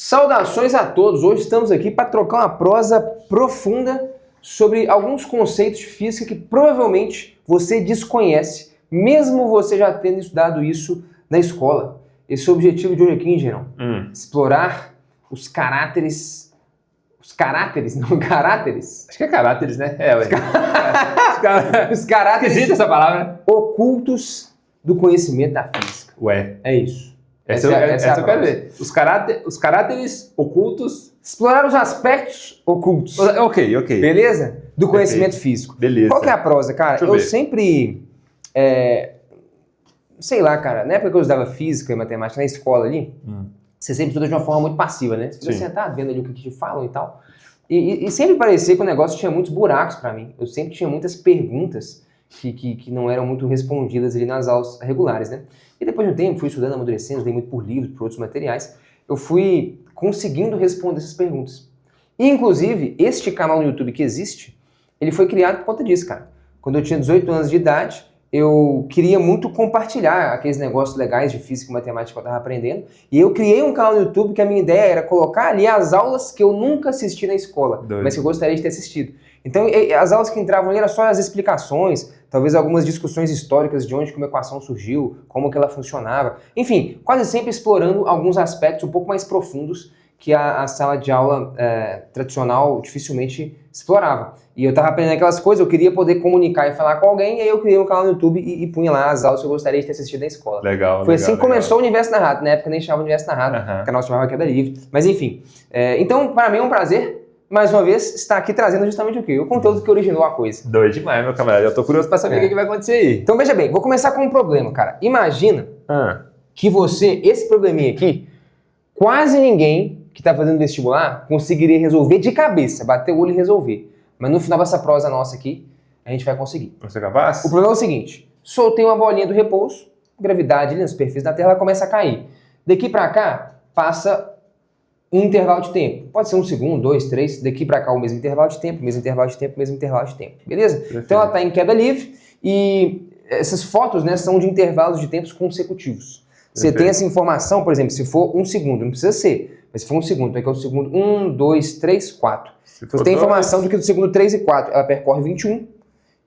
Saudações a todos! Hoje estamos aqui para trocar uma prosa profunda sobre alguns conceitos de física que provavelmente você desconhece, mesmo você já tendo estudado isso na escola. Esse é o objetivo de hoje aqui, Gerão. Explorar os caráteres... Os caráteres? Não, caráteres? Acho que é caráteres, né? Os caráteres... Esquisita essa palavra. Ocultos do conhecimento da física. Ué. É isso. Essa eu quero ver. Os caráteres ocultos... Explorar os aspectos ocultos. Ok. Beleza? Do conhecimento físico. Beleza. Qual que é a prosa, cara? Deixa eu ver. Sempre... sei lá, cara. Na época que eu estudava física e matemática na escola ali, você sempre estuda de uma forma muito passiva, né? Você fica sentado vendo ali o que te falam e tal. E sempre parecia que o negócio tinha muitos buracos pra mim. Eu sempre tinha muitas perguntas que não eram muito respondidas ali nas aulas regulares, né? E depois de um tempo, fui estudando, amadurecendo, estudei muito por livros, por outros materiais, eu fui conseguindo responder essas perguntas. E, inclusive, este canal no YouTube que existe, ele foi criado por conta disso, cara. Quando eu tinha 18 anos de idade, eu queria muito compartilhar aqueles negócios legais de física e matemática que eu estava aprendendo, e eu criei um canal no YouTube que a minha ideia era colocar ali as aulas que eu nunca assisti na escola, mas que eu gostaria de ter assistido. Então, as aulas que entravam ali eram só as explicações, talvez algumas discussões históricas de onde que uma equação surgiu, como que ela funcionava. Enfim, quase sempre explorando alguns aspectos um pouco mais profundos que a sala de aula tradicional dificilmente explorava. E eu estava aprendendo aquelas coisas, eu queria poder comunicar e falar com alguém, e aí eu criei um canal no YouTube e punha lá as aulas que eu gostaria de ter assistido na escola. Foi assim que começou o Universo Narrado. Na época nem chamava Universo Narrado, o canal se chamava Queda Livre. Mas enfim, então para mim é um prazer, mais uma vez, estar aqui trazendo justamente o quê? O conteúdo que originou a coisa. Doido demais, meu camarada. Eu tô curioso pra saber o que vai acontecer aí. Então veja bem, vou começar com um problema, cara. Imagina que você, esse probleminha aqui, quase ninguém que tá fazendo vestibular conseguiria resolver de cabeça, bater o olho e resolver. Mas no final dessa prosa nossa aqui, a gente vai conseguir. Você é capaz? O problema é o seguinte, soltei uma bolinha do repouso, gravidade ali na superfície da Terra, ela começa a cair. Daqui pra cá, passa um intervalo de tempo. Pode ser 1 segundo, 2, 3, daqui pra cá o mesmo intervalo de tempo, mesmo intervalo de tempo, mesmo intervalo de tempo. Beleza? Perfeito. Então ela tá em queda livre e essas fotos, né, são de intervalos de tempos consecutivos. Você tem essa informação, por exemplo, se for 1 segundo, não precisa ser, mas se for 1 segundo, então aqui é o segundo 1, 2, 3, 4. Você tem informação do que do segundo 3 e 4 ela percorre 21,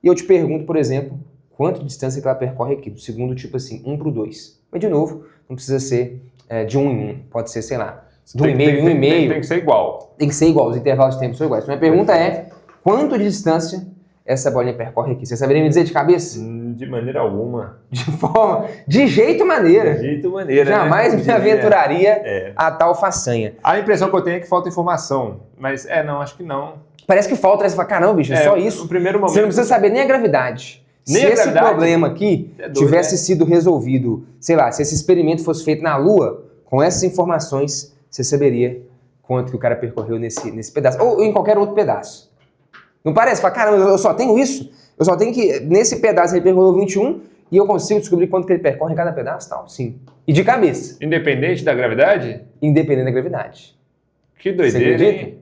e eu te pergunto, por exemplo, quanto de distância que ela percorre aqui, do segundo tipo assim, 1 pro 2. Mas de novo, não precisa ser de 1 em 1, pode ser, sei lá, de 1,5 em 1,5. Tem que ser igual. Tem que ser igual, os intervalos de tempo são iguais. Então minha pergunta é, quanto de distância essa bolinha percorre aqui? Você saberia me dizer de cabeça? De maneira alguma. De jeito maneira. De jeito maneira, Jamais me aventuraria a tal façanha. A impressão que eu tenho é que falta informação. Mas, não, acho que não. Parece que falta, aí você fala, caramba, bicho, é só isso. No primeiro momento, você não precisa saber nem a gravidade. Se esse problema aqui tivesse sido resolvido, sei lá, se esse experimento fosse feito na Lua, com essas informações, você saberia quanto que o cara percorreu nesse pedaço. Ou em qualquer outro pedaço. Não parece? Fala, caramba, eu só tenho isso? Eu só tenho que, nesse pedaço ele percorreu 21 e eu consigo descobrir quanto que ele percorre em cada pedaço? Tal, sim. E de cabeça. Independente da gravidade? Independente da gravidade. Que doideira, você acredita? hein?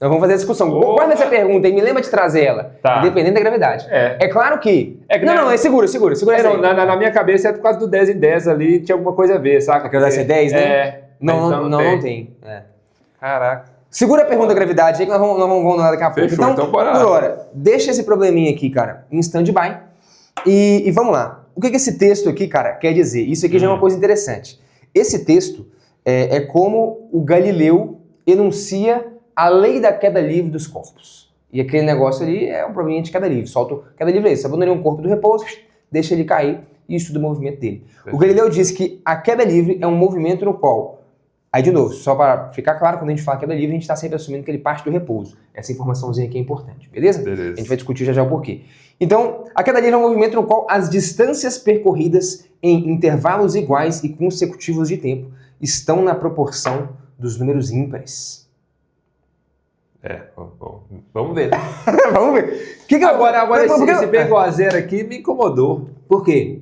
Nós vamos fazer a discussão. Guarda essa pergunta e me lembra de trazer ela. Tá. Independente da gravidade. É claro que... segura na minha cabeça é por causa do 10 em 10 ali, tinha alguma coisa a ver, saca? Aquela vai ser 10, né? Não tem. Caraca. Segura a pergunta da gravidade aí que nós vamos daqui a pouco. Fechou, então bora lá. Por hora, deixa esse probleminha aqui, cara, em stand-by. E vamos lá. O que esse texto aqui, cara, quer dizer? Isso aqui já é uma coisa interessante. Esse texto é como o Galileu enuncia a lei da queda livre dos corpos. E aquele negócio ali é um probleminha de queda livre. Solta queda livre aí. Você abandonou um corpo do repouso, deixa ele cair e estuda o movimento dele. O Galileu diz que a queda livre é um movimento no qual... Aí, de novo, só para ficar claro, quando a gente fala queda livre, a gente está sempre assumindo que ele parte do repouso. Essa informaçãozinha aqui é importante, beleza? Beleza. A gente vai discutir já o porquê. Então, a queda livre é um movimento no qual as distâncias percorridas em intervalos iguais e consecutivos de tempo estão na proporção dos números ímpares. Vamos ver. Vamos ver. Agora esse pegou a zero aqui me incomodou. Por quê?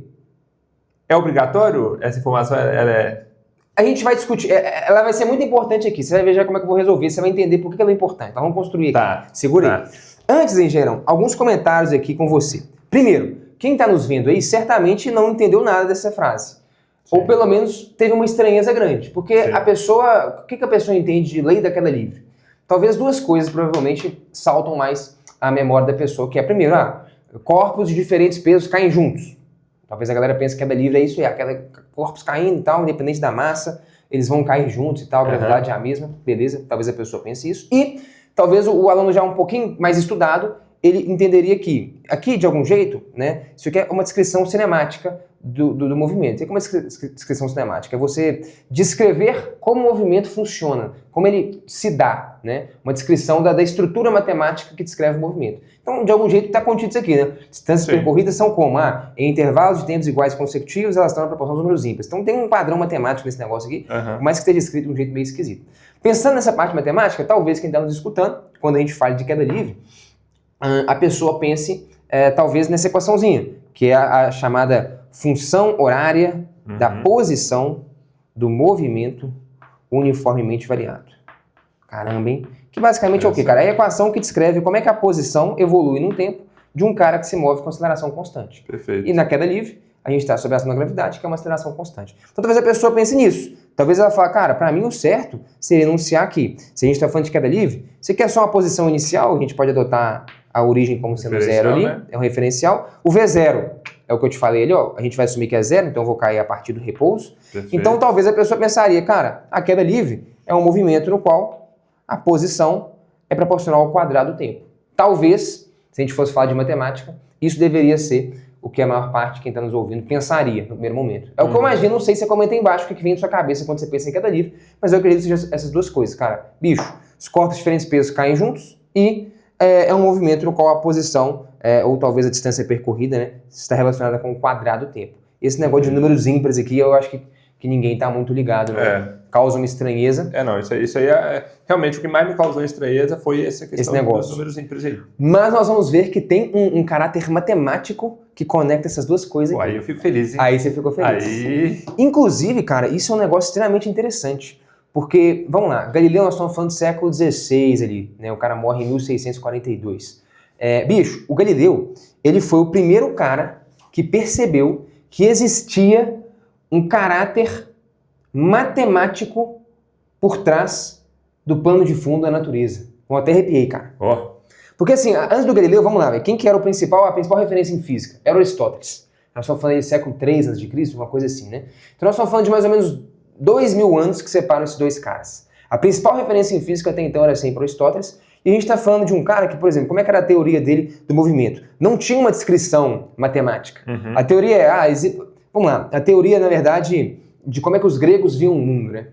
É obrigatório? Essa informação A gente vai discutir, ela vai ser muito importante aqui, você vai ver já como é que eu vou resolver, você vai entender por que ela é importante. Então vamos construir aqui. Tá. Segura aí. Antes, em geral, alguns comentários aqui com você. Primeiro, quem está nos vendo aí certamente não entendeu nada dessa frase. Ou pelo menos teve uma estranheza grande. Porque a pessoa... O que a pessoa entende de lei da queda livre? Talvez duas coisas provavelmente saltam mais à memória da pessoa, que é, primeiro, corpos de diferentes pesos caem juntos. Talvez a galera pense que queda livre é isso, corpos caindo e tal, independente da massa, eles vão cair juntos e tal, a gravidade é a mesma, beleza? Talvez a pessoa pense isso. E talvez o aluno já um pouquinho mais estudado, ele entenderia que, aqui de algum jeito, né, isso aqui é uma descrição cinemática do movimento. E como é descrição cinemática? É você descrever como o movimento funciona, como ele se dá, né? Uma descrição da estrutura matemática que descreve o movimento. Então, de algum jeito, está contido isso aqui, né? Distâncias percorridas são como? Em intervalos de tempos iguais consecutivos, elas estão na proporção dos números ímpares. Então, tem um padrão matemático nesse negócio aqui, mas que esteja escrito de um jeito meio esquisito. Pensando nessa parte matemática, talvez quem está nos escutando, quando a gente fala de queda livre, a pessoa pense, talvez, nessa equaçãozinha, que é a chamada função horária da posição do movimento uniformemente variado. Caramba, hein? Que basicamente é o quê, cara? É a equação que descreve como é que a posição evolui num tempo de um cara que se move com aceleração constante. Perfeito. E na queda livre, a gente está sob a ação da gravidade, que é uma aceleração constante. Então talvez a pessoa pense nisso. Talvez ela fale, cara, para mim o certo seria enunciar que, se a gente está falando de queda livre, você quer só uma posição inicial, a gente pode adotar a origem como sendo zero ali, né? É um referencial. O V0 é o que eu te falei ali, ó, a gente vai assumir que é zero, então eu vou cair a partir do repouso. Perfeito. Então talvez a pessoa pensaria, cara, a queda livre é um movimento no qual a posição é proporcional ao quadrado do tempo. Talvez, se a gente fosse falar de matemática, isso deveria ser o que a maior parte de quem está nos ouvindo pensaria no primeiro momento. É o que eu imagino, não sei se você comenta aí embaixo o que vem na sua cabeça quando você pensa em queda livre, mas eu acredito que sejam essas duas coisas, cara. Bicho, os corpos de diferentes pesos caem juntos e é um movimento no qual a posição, ou talvez a distância percorrida, né, está relacionada com o quadrado do tempo. Esse negócio de números ímpares aqui, eu acho que ninguém está muito ligado, né? Causa uma estranheza. Não, isso aí realmente o que mais me causou estranheza foi essa questão dos números ímpares aí. Mas nós vamos ver que tem um caráter matemático que conecta essas duas coisas aqui. Aí eu fico feliz, hein? Aí você ficou feliz. Aí... Inclusive, cara, isso é um negócio extremamente interessante. Porque, vamos lá, Galileu, nós estamos falando do século XVI ali, né? O cara morre em 1642. Bicho, o Galileu, ele foi o primeiro cara que percebeu que existia um caráter matemático por trás do pano de fundo da natureza. Eu até arrepiei, cara. Porque assim, antes do Galileu, vamos lá, quem que era a principal referência em física? Era Aristóteles. Nós estamos falando de século III a.C., uma coisa assim, né? Então nós estamos falando de mais ou menos 2000 anos que separam esses dois caras. A principal referência em física até então era sempre Aristóteles, e a gente está falando de um cara que, por exemplo, como é que era a teoria dele do movimento? Não tinha uma descrição matemática. A teoria vamos lá, a teoria, na verdade, de como é que os gregos viam o mundo, né?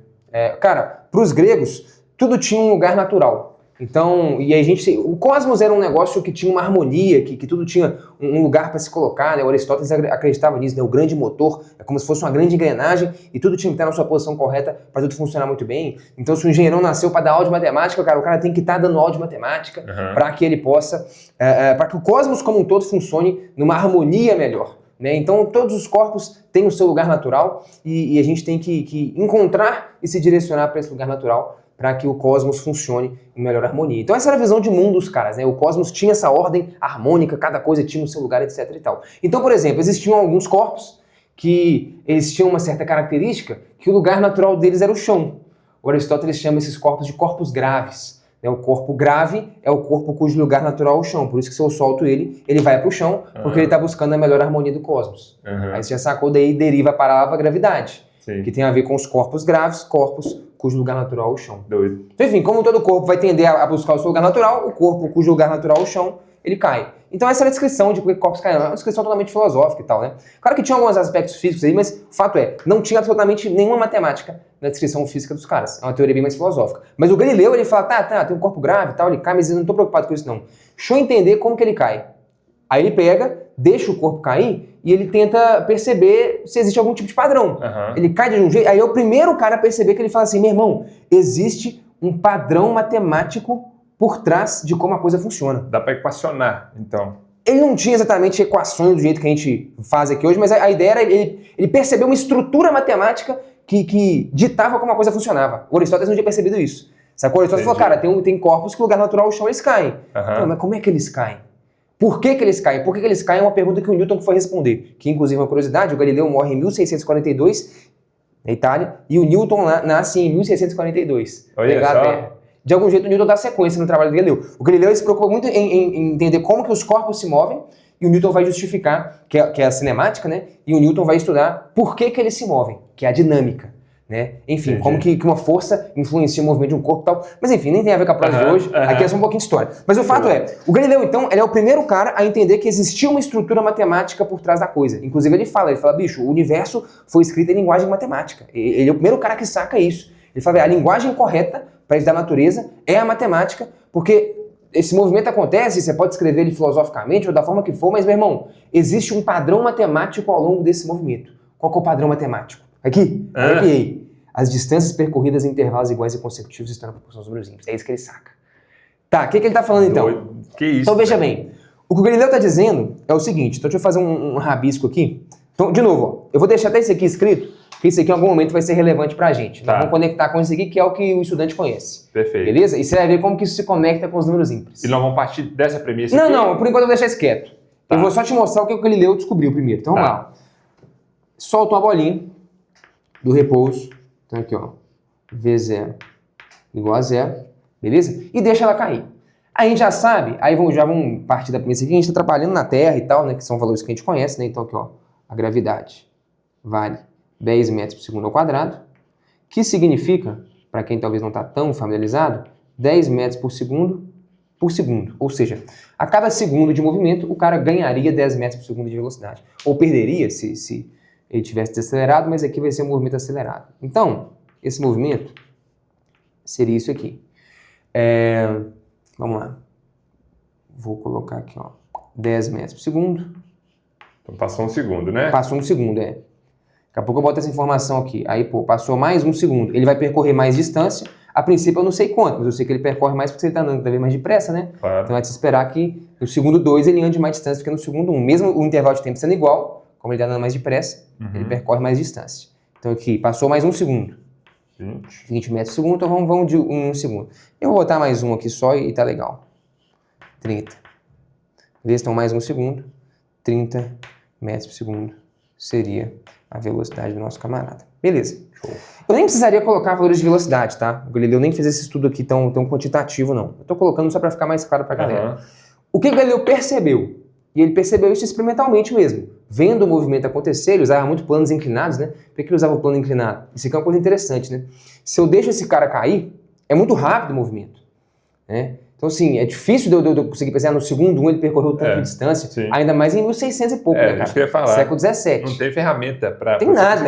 Cara, para os gregos, tudo tinha um lugar natural. Então, e aí o cosmos era um negócio que tinha uma harmonia, que tudo tinha um lugar para se colocar, né? O Aristóteles acreditava nisso, né? O grande motor é como se fosse uma grande engrenagem e tudo tinha que estar na sua posição correta para tudo funcionar muito bem. Então, se o engenheirão nasceu para dar aula de matemática, cara, o cara tem que estar dando aula de matemática para que ele possa, para que o cosmos como um todo funcione numa harmonia melhor. Né? Então, todos os corpos têm o seu lugar natural e a gente tem que encontrar e se direcionar para esse lugar natural para que o cosmos funcione em melhor harmonia. Então essa era a visão de mundo dos caras, né? O cosmos tinha essa ordem harmônica, cada coisa tinha o seu lugar, etc e tal. Então, por exemplo, existiam alguns corpos que eles tinham uma certa característica que o lugar natural deles era o chão. O Aristóteles chama esses corpos de corpos graves. O corpo grave é o corpo cujo lugar natural é o chão. Por isso que se eu solto ele vai para o chão, porque ele está buscando a melhor harmonia do cosmos. Aí você já sacou, daí deriva a palavra gravidade. Sim. Que tem a ver com os corpos graves, corpos cujo lugar natural é o chão. Doido. Então, enfim, como todo corpo vai tender a buscar o seu lugar natural, o corpo cujo lugar natural é o chão, ele cai. Então essa era a descrição de por que corpos caem. É uma descrição totalmente filosófica e tal, né? Claro que tinha alguns aspectos físicos aí, mas o fato é, não tinha absolutamente nenhuma matemática na descrição física dos caras. É uma teoria bem mais filosófica. Mas o Galileu, ele fala, tem um corpo grave e tal, ele cai, mas eu não tô preocupado com isso não. Deixa eu entender como que ele cai. Aí ele pega, deixa o corpo cair e ele tenta perceber se existe algum tipo de padrão. Ele cai de um jeito, aí é o primeiro cara a perceber que ele fala assim, meu irmão, existe um padrão matemático por trás de como a coisa funciona. Dá para equacionar, então. Ele não tinha exatamente equações do jeito que a gente faz aqui hoje, mas a ideia era ele perceber uma estrutura matemática que ditava como a coisa funcionava. O Aristóteles não tinha percebido isso. Sacou? O Aristóteles falou, cara, tem corpos que o lugar natural ao chão eles caem. Pô, mas como é que eles caem? Por que eles caem? Por que eles caem é uma pergunta que o Newton foi responder. Que, inclusive, é uma curiosidade, o Galileu morre em 1642 na Itália, e o Newton nasce em 1642. Olha na Inglaterra. só. De algum jeito o Newton dá sequência no trabalho do Galileu. O Galileu se preocupa muito em entender como que os corpos se movem, e o Newton vai justificar, que é a cinemática, né? E o Newton vai estudar por que eles se movem, que é a dinâmica. Né? Enfim, como que uma força influencia o movimento de um corpo e tal. Mas enfim, nem tem a ver com a prova de hoje, aqui é só um pouquinho de história. Mas o fato é, o Galileu, então, ele é o primeiro cara a entender que existia uma estrutura matemática por trás da coisa. Inclusive ele fala, bicho, o universo foi escrito em linguagem matemática. Ele é o primeiro cara que saca isso. Ele fala, a linguagem correta para estudar a natureza é a matemática, porque esse movimento acontece, você pode escrever ele filosoficamente ou da forma que for, mas, meu irmão, existe um padrão matemático ao longo desse movimento. Qual que é o padrão matemático? Aqui, arrepiei. As distâncias percorridas em intervalos iguais e consecutivos estão na proporção dos números ímpares. É isso que ele saca. Tá, o que ele tá falando então? Que isso? Então veja bem, o que o Galileu tá dizendo é o seguinte, então deixa eu fazer um rabisco aqui. Então, de novo, ó, eu vou deixar até isso aqui escrito, porque isso aqui em algum momento vai ser relevante pra gente. Nós vamos conectar com isso aqui, que é o que o estudante conhece. Perfeito. Beleza? E você vai ver como que isso se conecta com os números ímpares. E nós vamos partir dessa premissa Não, aqui? não, por enquanto eu vou deixar isso quieto. Eu vou só te mostrar o que o Galileu descobriu primeiro. Então vamos lá. Solta uma bolinha do repouso. Então aqui, ó. V0 igual a 0, beleza? E deixa ela cair. Aí a gente já sabe, aí já vamos partir da premissa aqui, a gente está trabalhando na Terra e tal, né, que são valores que a gente conhece, né? Então aqui, ó, a gravidade vale 10 metros por segundo ao quadrado, que significa, para quem talvez não está tão familiarizado, 10 metros por segundo, ou seja, a cada segundo de movimento, o cara ganharia 10 metros por segundo de velocidade. Ou perderia se ele tivesse desacelerado, mas aqui vai ser um movimento acelerado. Então, esse movimento seria isso aqui. Vamos lá. Vou colocar aqui, ó, 10 metros por segundo. Então passou um segundo, né? Passou um segundo, Daqui a pouco eu boto essa informação aqui. Aí, pô, passou mais um segundo. Ele vai percorrer mais distância. A princípio eu não sei quanto, mas eu sei que ele percorre mais porque ele está andando cada vez mais depressa, né? Claro. Então é de se esperar que no segundo 2 ele ande mais distância porque no segundo 1. Mesmo o intervalo de tempo sendo igual, como ele está andando mais depressa, ele percorre mais distância. Então aqui, passou mais um segundo. 20 metros por segundo, então vamos de um segundo. Eu vou botar mais um aqui só e tá legal. 30. Beleza? Então mais um segundo. 30 metros por segundo seria a velocidade do nosso camarada. Beleza. Show. Eu nem precisaria colocar valores de velocidade, tá? O Galileu nem fez esse estudo aqui tão quantitativo, não. Eu tô colocando só para ficar mais claro pra galera. O que o Galileu percebeu? E ele percebeu isso experimentalmente mesmo. Vendo o movimento acontecer, ele usava muito planos inclinados, né? Por que ele usava o plano inclinado? Isso aqui é uma coisa interessante, né? Se eu deixo esse cara cair, é muito rápido o movimento, né? Então, assim, é difícil de eu conseguir pensar no segundo ele percorreu tanta distância, ainda mais em 1600 e pouco, né, cara? Isso que eu ia falar. Século XVII. Não tem ferramenta para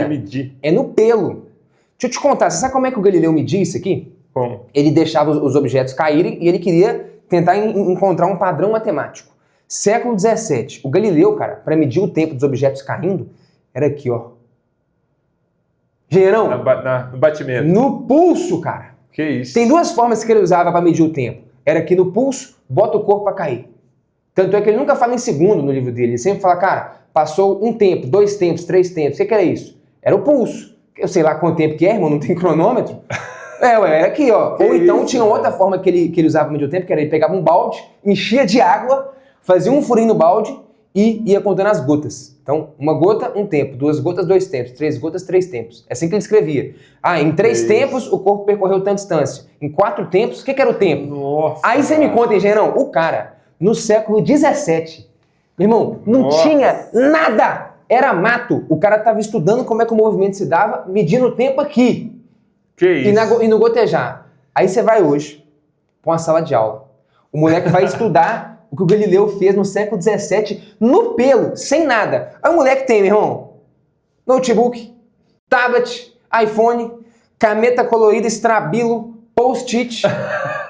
medir. É no pelo. Deixa eu te contar, você sabe como é que o Galileu media isso aqui? Como? Ele deixava os objetos caírem e ele queria tentar encontrar um padrão matemático. Século XVII, o Galileu, cara, para medir o tempo dos objetos caindo, era aqui, ó. Engenheirão? No batimento. No pulso, cara. Que isso? Tem duas formas que ele usava para medir o tempo. Era aqui no pulso, bota o corpo para cair. Tanto é que ele nunca fala em segundo no livro dele. Ele sempre fala, cara, passou um tempo, 2 tempos, 3 tempos. O que era isso? Era o pulso. Eu sei lá quanto tempo que é, irmão, não tem cronômetro. Era aqui, ó. Ou então tinha outra forma que ele usava para medir o tempo, que era ele pegava um balde, enchia de água, fazia um furinho no balde e ia contando as gotas. Então, uma gota, um tempo. 2 gotas, 2 tempos. 3 gotas, 3 tempos. É assim que ele escrevia. Em 3 tempos, o corpo percorreu tanta distância. Em 4 tempos, o que era o tempo? Nossa, aí você me conta, engenheirão, o cara, no século XVII, meu irmão, não tinha nada. Era mato. O cara estava estudando como é que o movimento se dava, medindo o tempo aqui. Que isso? E no gotejar. Aí você vai hoje para uma sala de aula. O moleque vai estudar o que o Galileu fez no século XVII, no pelo, sem nada. Aí o moleque tem, meu irmão, notebook, tablet, iPhone, caneta colorida, estrabilo, post-it,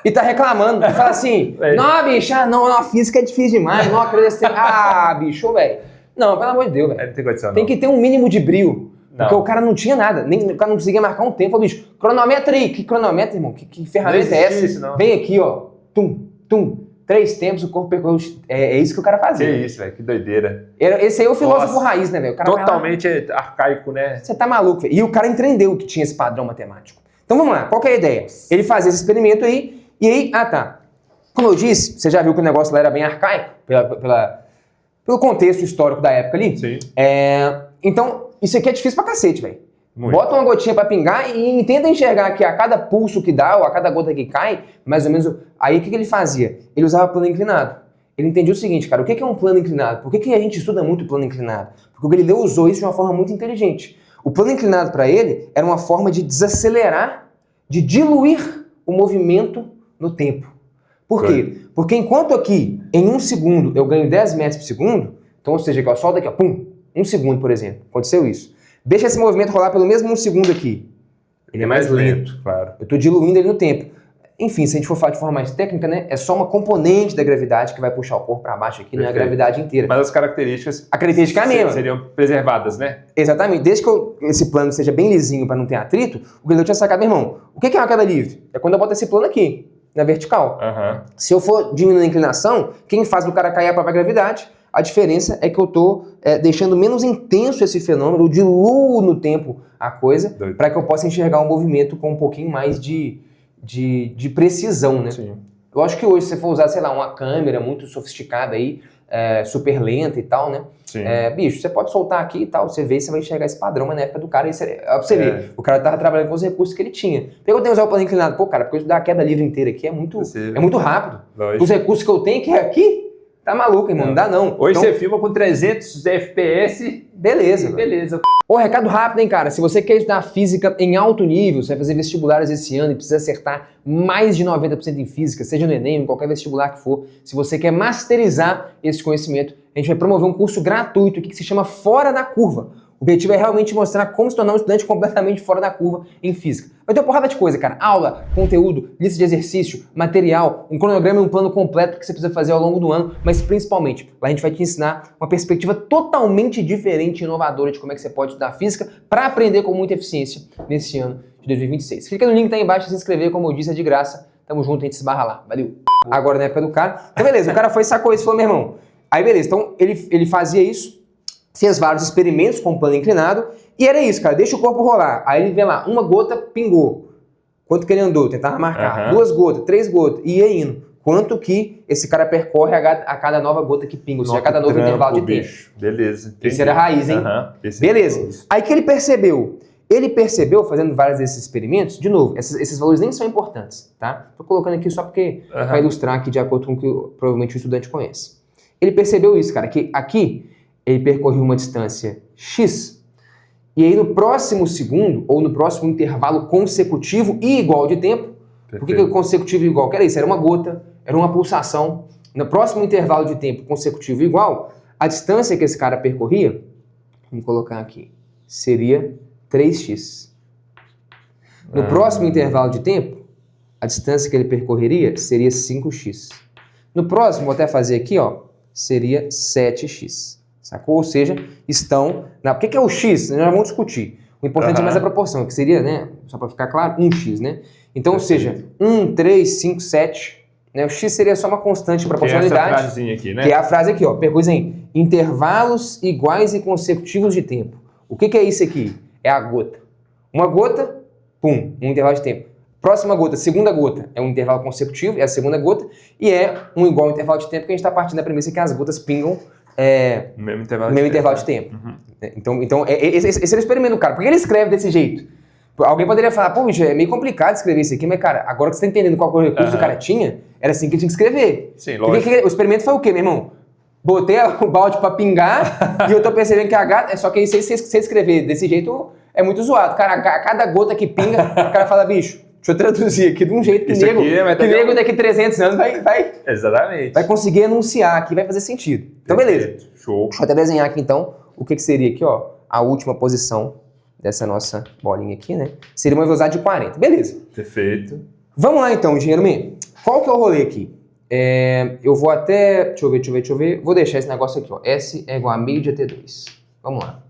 e tá reclamando. E fala assim, não, bicho, não, a física é difícil demais, não acredito. Bicho, velho. Não, pelo amor de Deus, velho. Não tem condição, tem que ter um mínimo de brilho. Não. Porque o cara não tinha nada, o cara não conseguia marcar um tempo. Falou, bicho, cronômetro aí. Que cronômetro, irmão? Que ferramenta é essa? Isso, não. Vem aqui, ó. 3 tempos, o corpo percorreu. É isso que o cara fazia. Que isso, velho. Que doideira. Esse aí é o filósofo raiz, né, velho? Totalmente arcaico, né? Você tá maluco, velho. E o cara entendeu que tinha esse padrão matemático. Então vamos lá, qual que é a ideia? Ele fazia esse experimento aí, e aí, como eu disse, você já viu que o negócio lá era bem arcaico, pelo contexto histórico da época ali. Sim. Então, isso aqui é difícil pra cacete, velho. Bota uma gotinha para pingar e tenta enxergar que a cada pulso que dá ou a cada gota que cai, mais ou menos... Aí o que ele fazia? Ele usava plano inclinado. Ele entendia o seguinte, cara, o que é um plano inclinado? Por que a gente estuda muito plano inclinado? Porque o Galileu usou isso de uma forma muito inteligente. O plano inclinado para ele era uma forma de desacelerar, de diluir o movimento no tempo. Por quê? Porque enquanto aqui, em 1 segundo, eu ganho 10 metros por segundo, então, ou seja, que eu solto aqui, ó, pum, 1 segundo, por exemplo, aconteceu isso. Deixa esse movimento rolar pelo mesmo 1 segundo aqui. Ele é mais lento, claro. Eu estou diluindo ele no tempo. Enfim, se a gente for falar de forma mais técnica, né, é só uma componente da gravidade que vai puxar o corpo para baixo aqui, não é a gravidade inteira. Mas as características... A característica é a mesma. Seriam preservadas, né? Exatamente. Desde que esse plano seja bem lisinho para não ter atrito, o Galileu tinha sacado, meu irmão, o que é uma queda livre? É quando eu boto esse plano aqui, na vertical. Se eu for diminuindo a inclinação, quem faz o cara cair é a própria gravidade. A diferença é que eu estou deixando menos intenso esse fenômeno, eu diluo no tempo a coisa, para que eu possa enxergar um movimento com um pouquinho mais de precisão, né? Sim. Lógico que hoje, se você for usar, sei lá, uma câmera muito sofisticada aí, super lenta e tal, né? Bicho, você pode soltar aqui e tal, você vê e você vai enxergar esse padrão, mas na época do cara, pra você ver, o cara tava trabalhando com os recursos que ele tinha. Por que eu tenho que usar o plano inclinado? Pô, cara, porque eu dar a queda livre inteira aqui é muito rápido. Os recursos que eu tenho, que é aqui, tá maluco, irmão, não dá não. Hoje então, você filma com 300 FPS, beleza. Ô, recado rápido, hein, cara? Se você quer estudar física em alto nível, você vai fazer vestibulares esse ano e precisa acertar mais de 90% em física, seja no Enem, em qualquer vestibular que for, se você quer masterizar esse conhecimento, a gente vai promover um curso gratuito aqui que se chama Fora da Curva. O objetivo é realmente mostrar como se tornar um estudante completamente fora da curva em física. Vai ter uma porrada de coisa, cara. Aula, conteúdo, lista de exercício, material, um cronograma e um plano completo que você precisa fazer ao longo do ano, mas principalmente, lá a gente vai te ensinar uma perspectiva totalmente diferente e inovadora de como é que você pode estudar física para aprender com muita eficiência nesse ano de 2026. Clica no link que tá aí embaixo, se inscrever, como eu disse, é de graça. Tamo junto, a gente se esbarra lá. Valeu. Agora na época do cara. Então beleza, o cara foi e sacou isso e falou, meu irmão. Aí beleza, então ele fazia isso, fez vários experimentos com o plano inclinado, e era isso, cara, deixa o corpo rolar. Aí ele vê lá, uma gota pingou. Quanto que ele andou? Tentava marcar. 2 gotas, 3 gotas, e ia indo. Quanto que esse cara percorre a cada nova gota que pinga, ou seja, a cada novo intervalo de tempo. Beleza. Entendi. Isso era a raiz, hein? Beleza. Aí que ele percebeu, fazendo vários desses experimentos, de novo, esses valores nem são importantes, tá? Tô colocando aqui só porque para ilustrar aqui de acordo com o que provavelmente o estudante conhece. Ele percebeu isso, cara, que aqui ele percorreu uma distância X, e aí no próximo segundo, ou no próximo intervalo consecutivo e igual de tempo, por que consecutivo e igual? Que era isso, era uma gota, era uma pulsação. No próximo intervalo de tempo consecutivo e igual, a distância que esse cara percorria, vamos colocar aqui, seria 3x. No próximo intervalo de tempo, a distância que ele percorreria seria 5x. No próximo, vou até fazer aqui, ó, seria 7x. Sacou? Ou seja, estão... O que é o x? Nós já vamos discutir. O importante é mais a proporção, que seria, né, só para ficar claro, 1x, né? Então, ou seja, 1, 3, 5, 7... Né? O x seria só uma constante de proporcionalidade. Que é essa frasezinha aqui, né? Que é a frase aqui, ó. Percurso em intervalos iguais e consecutivos de tempo. O que é isso aqui? É a gota. Uma gota, pum, um intervalo de tempo. Próxima gota, segunda gota, é um intervalo consecutivo, é a segunda gota, e é um igual intervalo de tempo, que a gente está partindo da premissa que as gotas pingam no mesmo intervalo de tempo. Então esse é o experimento do cara. Por que ele escreve desse jeito? Alguém poderia falar, pô, bicho, é meio complicado escrever isso aqui, mas, cara, agora que você tá entendendo qual o recurso que o cara tinha, era assim que ele tinha que escrever. Sim, lógico. Porque o experimento foi o quê, meu irmão? Botei o balde pra pingar e eu tô percebendo que a gata... Só que se você escrever desse jeito, é muito zoado. Cara, a cada gota que pinga, o cara fala, bicho, deixa eu traduzir aqui de um jeito que nego daqui 300 anos vai conseguir enunciar aqui, vai fazer sentido. Então, beleza. Show. Deixa eu até desenhar aqui, então, o que seria aqui, ó, a última posição dessa nossa bolinha aqui, né? Seria uma velocidade de 40. Beleza. Perfeito. Vamos lá, então, engenheiro Man. Qual que é o rolê aqui? Eu vou até... Deixa eu ver. Vou deixar esse negócio aqui, ó. S é igual a meio de AT2. Vamos lá.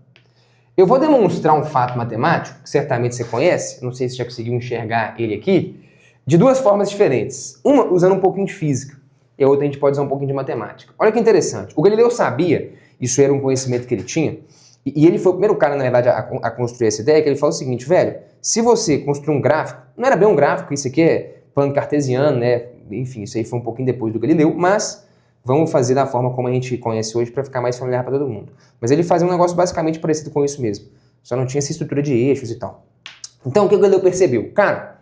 Eu vou demonstrar um fato matemático, que certamente você conhece, não sei se já conseguiu enxergar ele aqui, de duas formas diferentes. Uma usando um pouquinho de física, e a outra a gente pode usar um pouquinho de matemática. Olha que interessante. O Galileu sabia, isso era um conhecimento que ele tinha, e ele foi o primeiro cara, na verdade, a construir essa ideia, que ele falou o seguinte, velho, se você construir um gráfico, não era bem um gráfico, isso aqui é plano cartesiano, né? Enfim, isso aí foi um pouquinho depois do Galileu, mas vamos fazer da forma como a gente conhece hoje para ficar mais familiar para todo mundo. Mas ele fazia um negócio basicamente parecido com isso mesmo. Só não tinha essa estrutura de eixos e tal. Então, o que o Galileu percebeu? Cara,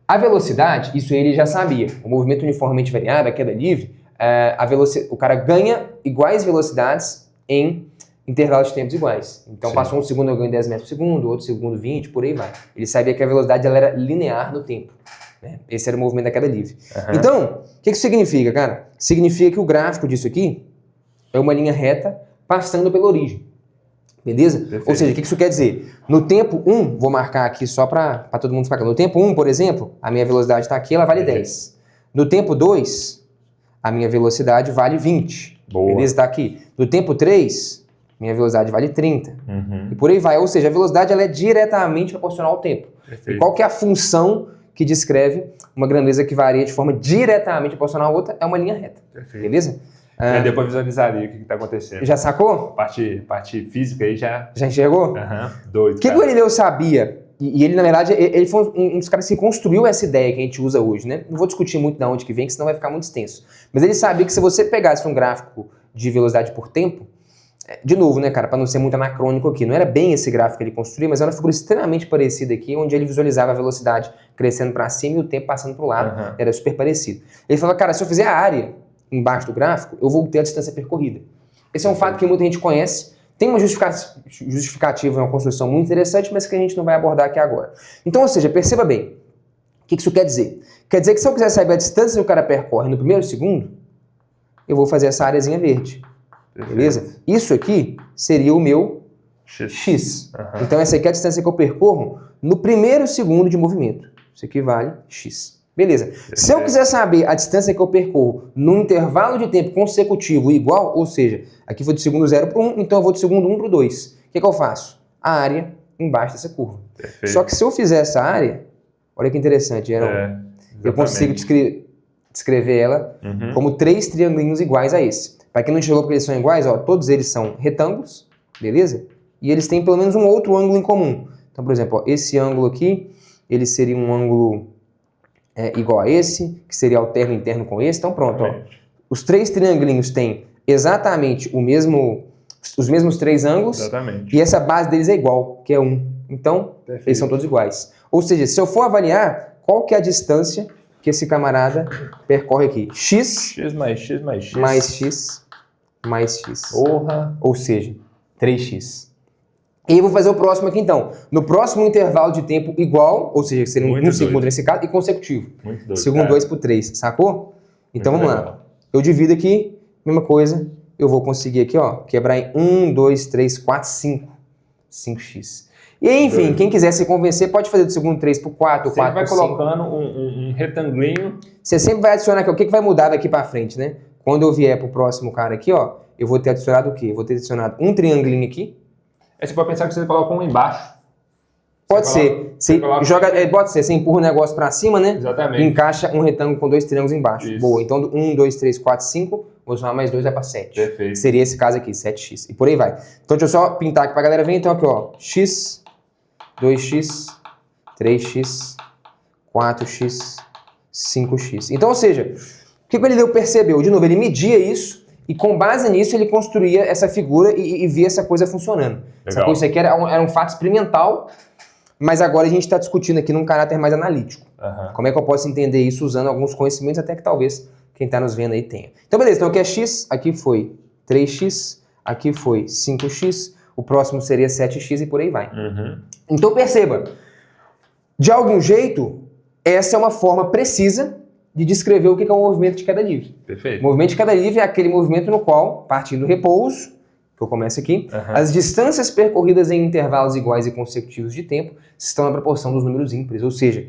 a velocidade, isso ele já sabia. O movimento uniformemente variável, a queda livre, o cara ganha iguais velocidades em intervalos de tempos iguais. Então, passou um segundo, eu ganho 10 metros por segundo, outro segundo 20, por aí vai. Ele sabia que a velocidade ela era linear no tempo. Né? Esse era o movimento da queda livre. Então, o que isso significa, cara? Significa que o gráfico disso aqui é uma linha reta passando pela origem. Beleza? Perfeito. Ou seja, o que isso quer dizer? No tempo 1, vou marcar aqui só para todo mundo ficar claro. No tempo 1, por exemplo, a minha velocidade está aqui, ela vale 10. No tempo 2, a minha velocidade vale 20. Boa. Beleza? Está aqui. No tempo 3, minha velocidade vale 30. E por aí vai. Ou seja, a velocidade ela é diretamente proporcional ao tempo. Perfeito. E qual que é a função que descreve uma grandeza que varia de forma diretamente proporcional à outra? É uma linha reta. Perfeito. Beleza? Depois visualizaria o que está acontecendo. Já sacou? Parte física aí já... Já enxergou? Doido. O que o Galileu sabia? E ele, na verdade, ele foi um dos caras que construiu essa ideia que a gente usa hoje, né? Não vou discutir muito de onde que vem, que senão vai ficar muito extenso. Mas ele sabia que se você pegasse um gráfico de velocidade por tempo, de novo, né, cara, para não ser muito anacrônico aqui, não era bem esse gráfico que ele construía, mas era uma figura extremamente parecida aqui, onde ele visualizava a velocidade crescendo para cima e o tempo passando para o lado. Era super parecido. Ele falava, cara, se eu fizer a área embaixo do gráfico, eu vou ter a distância percorrida. Esse é um fato que muita gente conhece, tem uma justificativa, uma construção muito interessante, mas que a gente não vai abordar aqui agora. Então, ou seja, perceba bem, o que isso quer dizer? Quer dizer que se eu quiser saber a distância que o cara percorre no primeiro segundo, eu vou fazer essa áreazinha verde. Beleza? Isso aqui seria o meu X. Então essa aqui é a distância que eu percorro no primeiro segundo de movimento. Isso aqui vale X. Beleza. Se eu quiser saber a distância que eu percorro num intervalo de tempo consecutivo igual, ou seja, aqui foi do segundo 0 para 1, então eu vou do segundo 1 para o 2. O que eu faço? A área embaixo dessa curva. Perfeito. Só que se eu fizer essa área, olha que interessante, eu consigo descrever ela como 3 triangulinhos iguais a esse. Para quem não enxergou porque eles são iguais, ó, todos eles são retângulos, beleza? E eles têm pelo menos um outro ângulo em comum. Então, por exemplo, ó, esse ângulo aqui, ele seria um ângulo igual a esse, que seria alterno interno com esse. Então pronto, ó. Os 3 triangulinhos têm exatamente os mesmos 3 ângulos. Exatamente. E essa base deles é igual, que é 1. Então, eles são todos iguais. Ou seja, se eu for avaliar qual que é a distância que esse camarada percorre aqui. X mais X mais X. Mais X mais X. Porra. Ou seja, 3x. E eu vou fazer o próximo aqui então. No próximo intervalo de tempo igual, ou seja, seria um segundo nesse caso, e consecutivo. Muito doido. Segundo 2 por 3, sacou? Então vamos lá. Eu divido aqui, mesma coisa. Eu vou conseguir aqui, ó, quebrar em 1, 2, 3, 4, 5. 5x. E aí, enfim, quem quiser se convencer pode fazer do segundo 3 por 4, ou 4 por 5. Você vai colocando um retanglinho. Você sempre vai adicionar aqui, o que vai mudar daqui pra frente, né? Quando eu vier pro próximo cara aqui, ó, eu vou ter adicionado o quê? Eu vou ter adicionado um triangulinho aqui. Aí você pode pensar que você coloca um embaixo. Pode ser. Você empurra o negócio pra cima, né? Exatamente. E encaixa um retângulo com 2 triângulos embaixo. Isso. Boa. Então, 1, 2, 3, 4, 5. Vou somar mais 2, vai pra 7. Perfeito. Seria esse caso aqui, 7x. E por aí vai. Então, deixa eu só pintar aqui pra galera ver. Então, aqui, ó. X, 2x, 3x, 4x, 5x. Então, ou seja, o que ele percebeu? De novo, ele media isso e com base nisso ele construía essa figura e via essa coisa funcionando. Legal. Isso aqui era um fato experimental, mas agora a gente está discutindo aqui num caráter mais analítico. Como é que eu posso entender isso usando alguns conhecimentos até que talvez quem está nos vendo aí tenha. Então, beleza. Então, aqui é x, aqui foi 3x, aqui foi 5x, o próximo seria 7x e por aí vai. Então, perceba, de algum jeito, essa é uma forma precisa de descrever o que é um movimento de queda livre. Perfeito. O movimento de queda livre é aquele movimento no qual, partindo do repouso, que eu começo aqui, as distâncias percorridas em intervalos iguais e consecutivos de tempo estão na proporção dos números ímpares. Ou seja,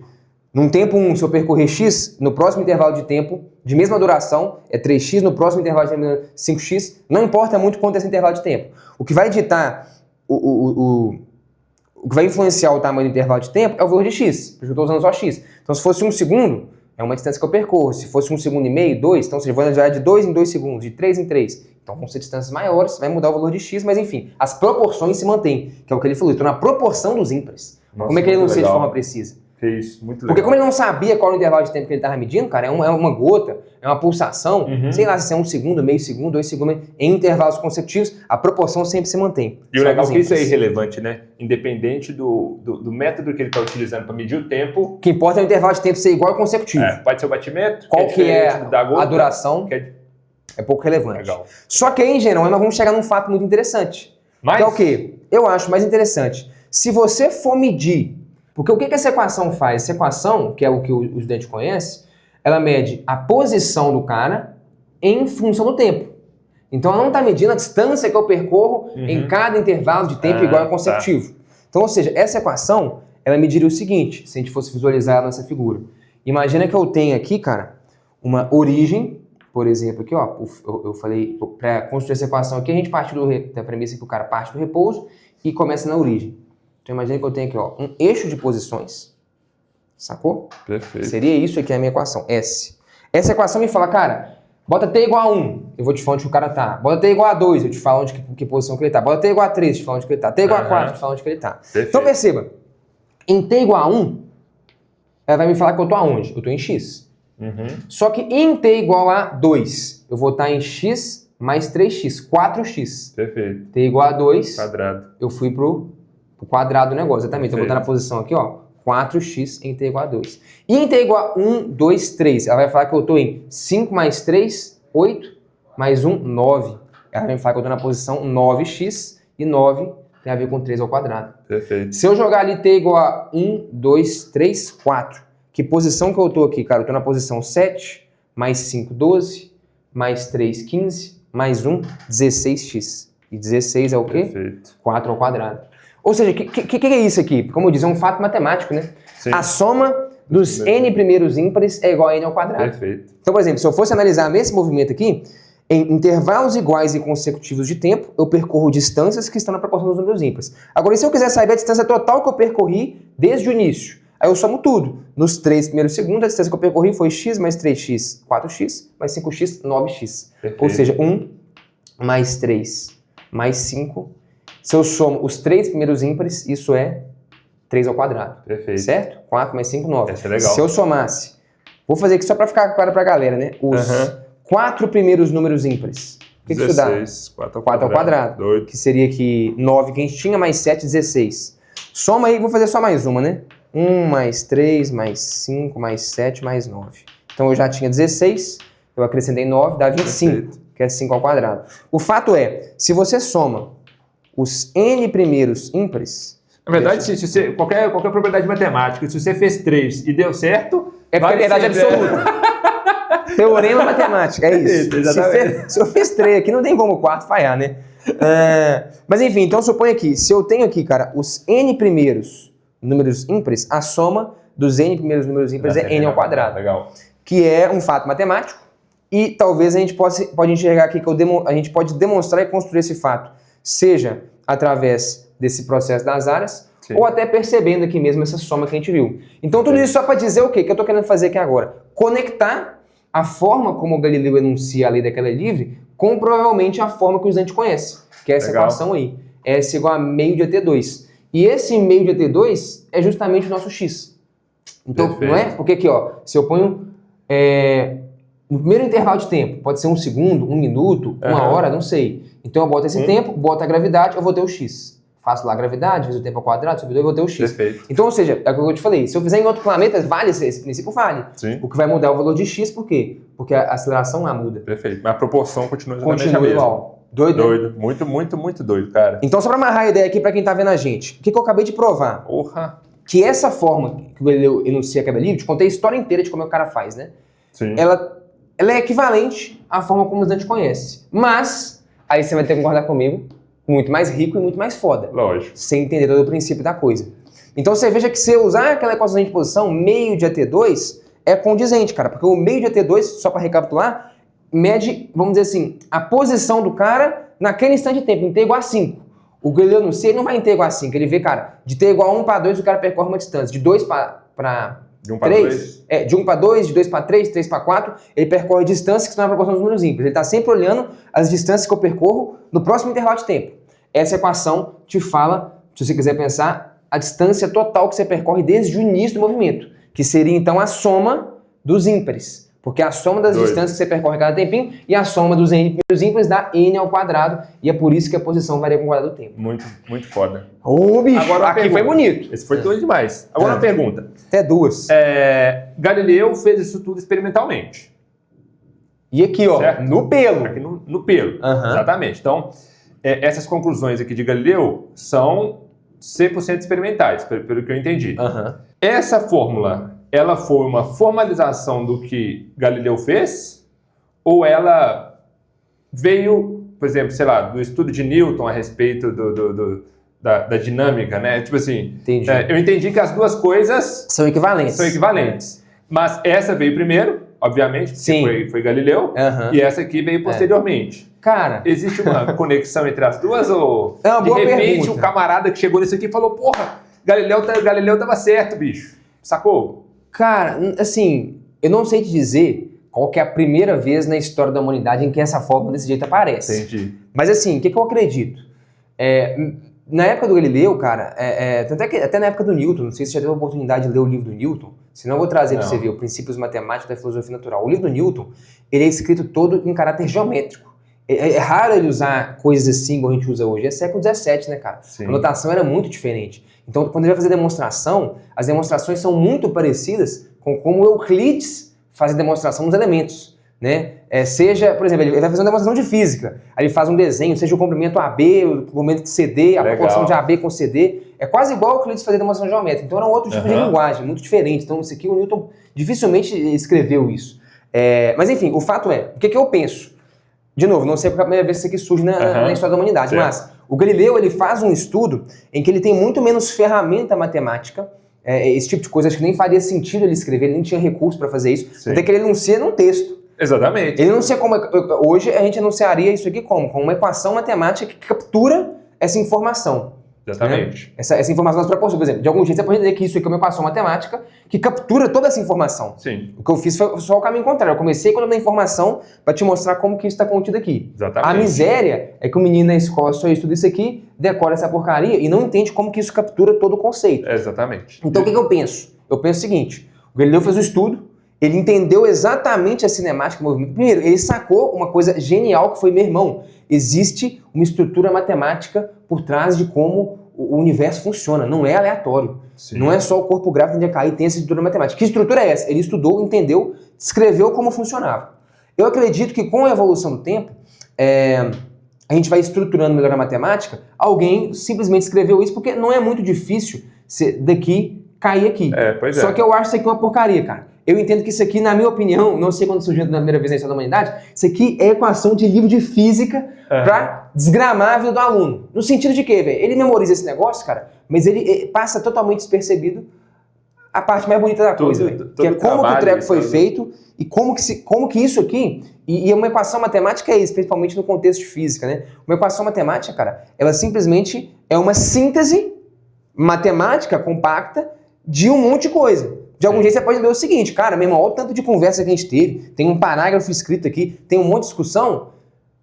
num tempo 1, se eu percorrer x, no próximo intervalo de tempo, de mesma duração, é 3x, no próximo intervalo de tempo é 5x, não importa muito quanto é esse intervalo de tempo. O que vai ditar, o que vai influenciar o tamanho do intervalo de tempo é o valor de x, porque eu estou usando só x. Então, se fosse 1 segundo, é uma distância que eu percorro. Se fosse 1 segundo e meio, 2, então você vai analisar de 2 em 2 segundos, de 3 em 3. Então vão ser distâncias maiores, vai mudar o valor de x, mas enfim, as proporções se mantêm, que é o que ele falou. Então na proporção dos ímpares. Nossa, como é que ele enuncia de forma precisa? Que isso, muito legal. Porque como ele não sabia qual era o intervalo de tempo que ele estava medindo, cara, é uma gota, é uma pulsação, sei lá se é 1 segundo, meio segundo, 2 segundos, em intervalos consecutivos, a proporção sempre se mantém. E o legal é que isso é irrelevante, né? Independente do método que ele está utilizando para medir o tempo. O que importa é o intervalo de tempo ser igual e consecutivo. Pode ser o batimento, qual que é da gota, a duração, é pouco relevante. Legal. Só que aí, em geral, nós vamos chegar num fato muito interessante. Mas... Que é o quê? Eu acho mais interessante. Se você for medir, porque o que essa equação faz? Essa equação, que é o que o estudante conhece, ela mede a posição do cara em função do tempo. Então ela não está medindo a distância que eu percorro em cada intervalo de tempo igual e consecutivo. Então, ou seja, essa equação, ela mediria o seguinte, se a gente fosse visualizar ela nessa figura. Imagina que eu tenho aqui, cara, uma origem, por exemplo, aqui, ó, eu falei, para construir essa equação aqui, a gente parte da premissa que o cara parte do repouso e começa na origem. Então imagina que eu tenho aqui, ó, um eixo de posições, sacou? Perfeito. Seria isso aqui a minha equação, S. Essa equação me fala, cara, bota T igual a 1, eu vou te falar onde o cara tá. Bota T igual a 2, eu te falo que posição que ele tá. Bota T igual a 3, eu te falo onde que ele tá. T igual a 4, eu te falo onde que ele tá. Perfeito. Então perceba, em T igual a 1, ela vai me falar que eu tô aonde? Eu tô em X. Só que em T igual a 2, eu vou estar em X mais 3X, 4X. Perfeito. T igual a 2, Quadrado. eu fui pro quadrado do negócio, exatamente. Então eu vou Perfeito. botar na posição aqui, ó, 4x em T igual a 2. E em T igual a 1, 2, 3, ela vai falar que eu tô em 5 mais 3, 8, mais 1, 9. Ela vai falar que eu tô na posição 9x, e 9 tem a ver com 3 ao quadrado. Perfeito. Se eu jogar ali T igual a 1, 2, 3, 4, que posição que eu tô aqui, cara? Eu tô na posição 7, mais 5, 12, mais 3, 15, mais 1, 16x. E 16 é o quê? Perfeito. 4 ao quadrado. Ou seja, o que é isso aqui? Como eu disse, é um fato matemático, né? Sim. A soma dos n primeiros ímpares é igual a n ao quadrado. Perfeito. Então, por exemplo, se eu fosse analisar nesse movimento aqui, em intervalos iguais e consecutivos de tempo, eu percorro distâncias que estão na proporção dos números ímpares. Agora, e se eu quiser saber a distância total que eu percorri desde o início? Aí eu somo tudo. Nos 3 primeiros segundos, a distância que eu percorri foi x mais 3x, 4x, mais 5x, 9x. Perfeito. Ou seja, 1 mais 3 mais 5. Se eu somo os 3 primeiros ímpares, isso é 3 ao quadrado. Perfeito. Certo? 4 mais 5, 9. Essa é legal. Se eu somasse, vou fazer aqui só para ficar claro pra galera, né? Os 4 primeiros números ímpares. O que isso dá? 4 ao quadrado. Doido. Que seria aqui 9 que a gente tinha, mais 7, 16. Soma aí, vou fazer só mais uma, né? 1 mais 3, mais 5, mais 7, mais 9. Então eu já tinha 16, eu acrescentei 9, dá 25, Perfeito. que é 5 ao quadrado. O fato é, se você soma os n primeiros ímpares... Na verdade, se você, qualquer propriedade matemática, se você fez 3 e deu certo... É porque é verdade absoluta. Teorema matemático, é isso. Exatamente. Se eu fiz 3 aqui, não tem como o quarto falhar, né? Mas enfim, então supõe aqui, se eu tenho aqui, cara, os n primeiros números ímpares, a soma dos n primeiros números ímpares é n ao quadrado. Legal. Que é um fato matemático, e talvez a gente pode enxergar aqui que a gente pode demonstrar e construir esse fato, seja através desse processo das áreas, Sim. ou até percebendo aqui mesmo essa soma que a gente viu. Então tudo isso só para dizer o quê? Que eu estou querendo fazer aqui agora? Conectar a forma como o Galileu enuncia a lei da queda livre com provavelmente a forma que o estudante conhece, que é essa Legal. equação aí. S igual a meio de ET2. E esse meio de ET2 é justamente o nosso X. Então, Perfeito. não é? Porque aqui, ó, se eu ponho no primeiro intervalo de tempo, pode ser 1 segundo, 1 minuto, 1 hora, não sei. Então eu boto esse tempo, boto a gravidade, eu vou ter o X. Faço lá a gravidade, vezes o tempo ao quadrado, sobre 2, eu vou ter o X. Perfeito. Então, ou seja, é o que eu te falei, se eu fizer em outro planeta, vale esse princípio? Vale. Sim. O que vai mudar é o valor de X, por quê? Porque a aceleração lá muda. Perfeito. Mas a proporção continua exatamente a Continua mesma. igual. Doido, né? Doido. Muito, muito, muito doido, cara. Então, só para amarrar a ideia aqui para quem tá vendo a gente, o que eu acabei de provar? Porra. Que essa forma que o Galileu enuncia a queda livre, te contei a história inteira de como é que o cara faz, né? Sim. Ela é equivalente à forma como o estudante conhece. Mas, aí você vai ter que concordar comigo, muito mais rico e muito mais foda. Lógico. Sem entender todo o princípio da coisa. Então você veja que se eu usar aquela equação de posição, meio de ET2, é condizente, cara. Porque o meio de ET2, só para recapitular, mede, vamos dizer assim, a posição do cara naquele instante de tempo, em T igual a 5. O Galileu não sei, não vai em T igual a 5. Ele vê, cara, de T igual a 1 para 2, o cara percorre uma distância. De 2 para De 1 para 3, 2? de 1 para 2, de 2 para 3, 3 para 4, ele percorre distâncias que estão na proporção dos números ímpares. Ele está sempre olhando as distâncias que eu percorro no próximo intervalo de tempo. Essa equação te fala, se você quiser pensar, a distância total que você percorre desde o início do movimento, que seria então a soma dos ímpares. Porque a soma das distâncias que você percorre cada tempinho e a soma dos ímpares dá n ao quadrado. E é por isso que a posição varia com o quadrado do tempo. Muito, muito foda. Ô, bicho, agora aqui foi bonito. Esse foi doido demais. Agora uma pergunta. Até duas. Galileu fez isso tudo experimentalmente. E aqui, ó, certo? no pelo. Aqui no pelo, exatamente. Então, essas conclusões aqui de Galileu são 100% experimentais, pelo que eu entendi. Essa fórmula, ela foi uma formalização do que Galileu fez? Ou ela veio, por exemplo, sei lá, do estudo de Newton a respeito da dinâmica, né? Tipo assim, eu entendi que as duas coisas são equivalentes. Mas essa veio primeiro, obviamente, porque foi Galileu, e essa aqui veio posteriormente. Cara, existe uma conexão entre as duas ou é uma boa de repente pergunta. Um camarada que chegou nisso aqui e falou, porra, Galileu tava certo, bicho. Sacou? Cara, assim, eu não sei te dizer qual que é a primeira vez na história da humanidade em que essa fórmula desse jeito aparece. Entendi. Mas assim, o que eu acredito? Na época do Galileu, cara, tanto é que até na época do Newton, não sei se você já teve a oportunidade de ler o livro do Newton, senão eu vou trazer para você ver o Princípios Matemáticos da Filosofia Natural. O livro do Newton, ele é escrito todo em caráter geométrico. É raro ele usar coisas assim como a gente usa hoje. É século XVII, né, cara? Sim. A notação era muito diferente. Então, quando ele vai fazer demonstração, as demonstrações são muito parecidas com como Euclides faz a demonstração dos elementos, né? Seja, por exemplo, ele vai fazer uma demonstração de física, aí ele faz um desenho, seja o comprimento AB, o comprimento CD, a proporção de AB com CD. É quase igual o Euclides fazer demonstração geométrica. Então, era um outro tipo de linguagem, muito diferente. Então, isso aqui, o Newton dificilmente escreveu isso. Mas, enfim, o fato é, o que eu penso? De novo, não sei porque é a primeira vez que isso aqui surge na história da humanidade, mas o Galileu ele faz um estudo em que ele tem muito menos ferramenta matemática, esse tipo de coisa, acho que nem faria sentido ele escrever, ele nem tinha recurso para fazer isso, até que ele enuncia num texto. Exatamente. Ele enuncia como, hoje a gente enunciaria isso aqui como? Com uma equação matemática que captura essa informação. Exatamente. Né? Essa informação nas proporções, por exemplo, de algum jeito você pode dizer que isso aqui é uma equação matemática que captura toda essa informação. Sim. O que eu fiz foi só o caminho contrário. Eu comecei com a informação para te mostrar como que isso está contido aqui. Exatamente. A miséria é que o menino na escola só estuda isso aqui, decora essa porcaria e não entende como que isso captura todo o conceito. Exatamente. Então o que eu penso? Eu penso o seguinte, o Galileu fez o estudo, ele entendeu exatamente a cinemática do movimento. Primeiro, ele sacou uma coisa genial que foi, meu irmão, existe uma estrutura matemática por trás de como o universo funciona, não é aleatório. Sim. Não é só o corpo gráfico onde cair, tem essa estrutura matemática. Que estrutura é essa? Ele estudou, entendeu, descreveu como funcionava. Eu acredito que com a evolução do tempo, a gente vai estruturando melhor a matemática, alguém simplesmente escreveu isso porque não é muito difícil daqui cair aqui. Só que eu acho isso aqui uma porcaria, cara. Eu entendo que isso aqui, na minha opinião, não sei quando surgiu na primeira vez na história da humanidade, isso aqui é equação de livro de física pra desgramar a vida do aluno. No sentido de quê, velho? Ele memoriza esse negócio, cara, mas ele passa totalmente despercebido a parte mais bonita da coisa, velho. Que é como que o treco foi feito e como que isso aqui... E uma equação matemática é isso, principalmente no contexto de física, né? Uma equação matemática, cara, ela simplesmente é uma síntese matemática compacta de um monte de coisa. De algum jeito você pode ver o seguinte, cara, meu irmão, olha o tanto de conversa que a gente teve, tem um parágrafo escrito aqui, tem um monte de discussão,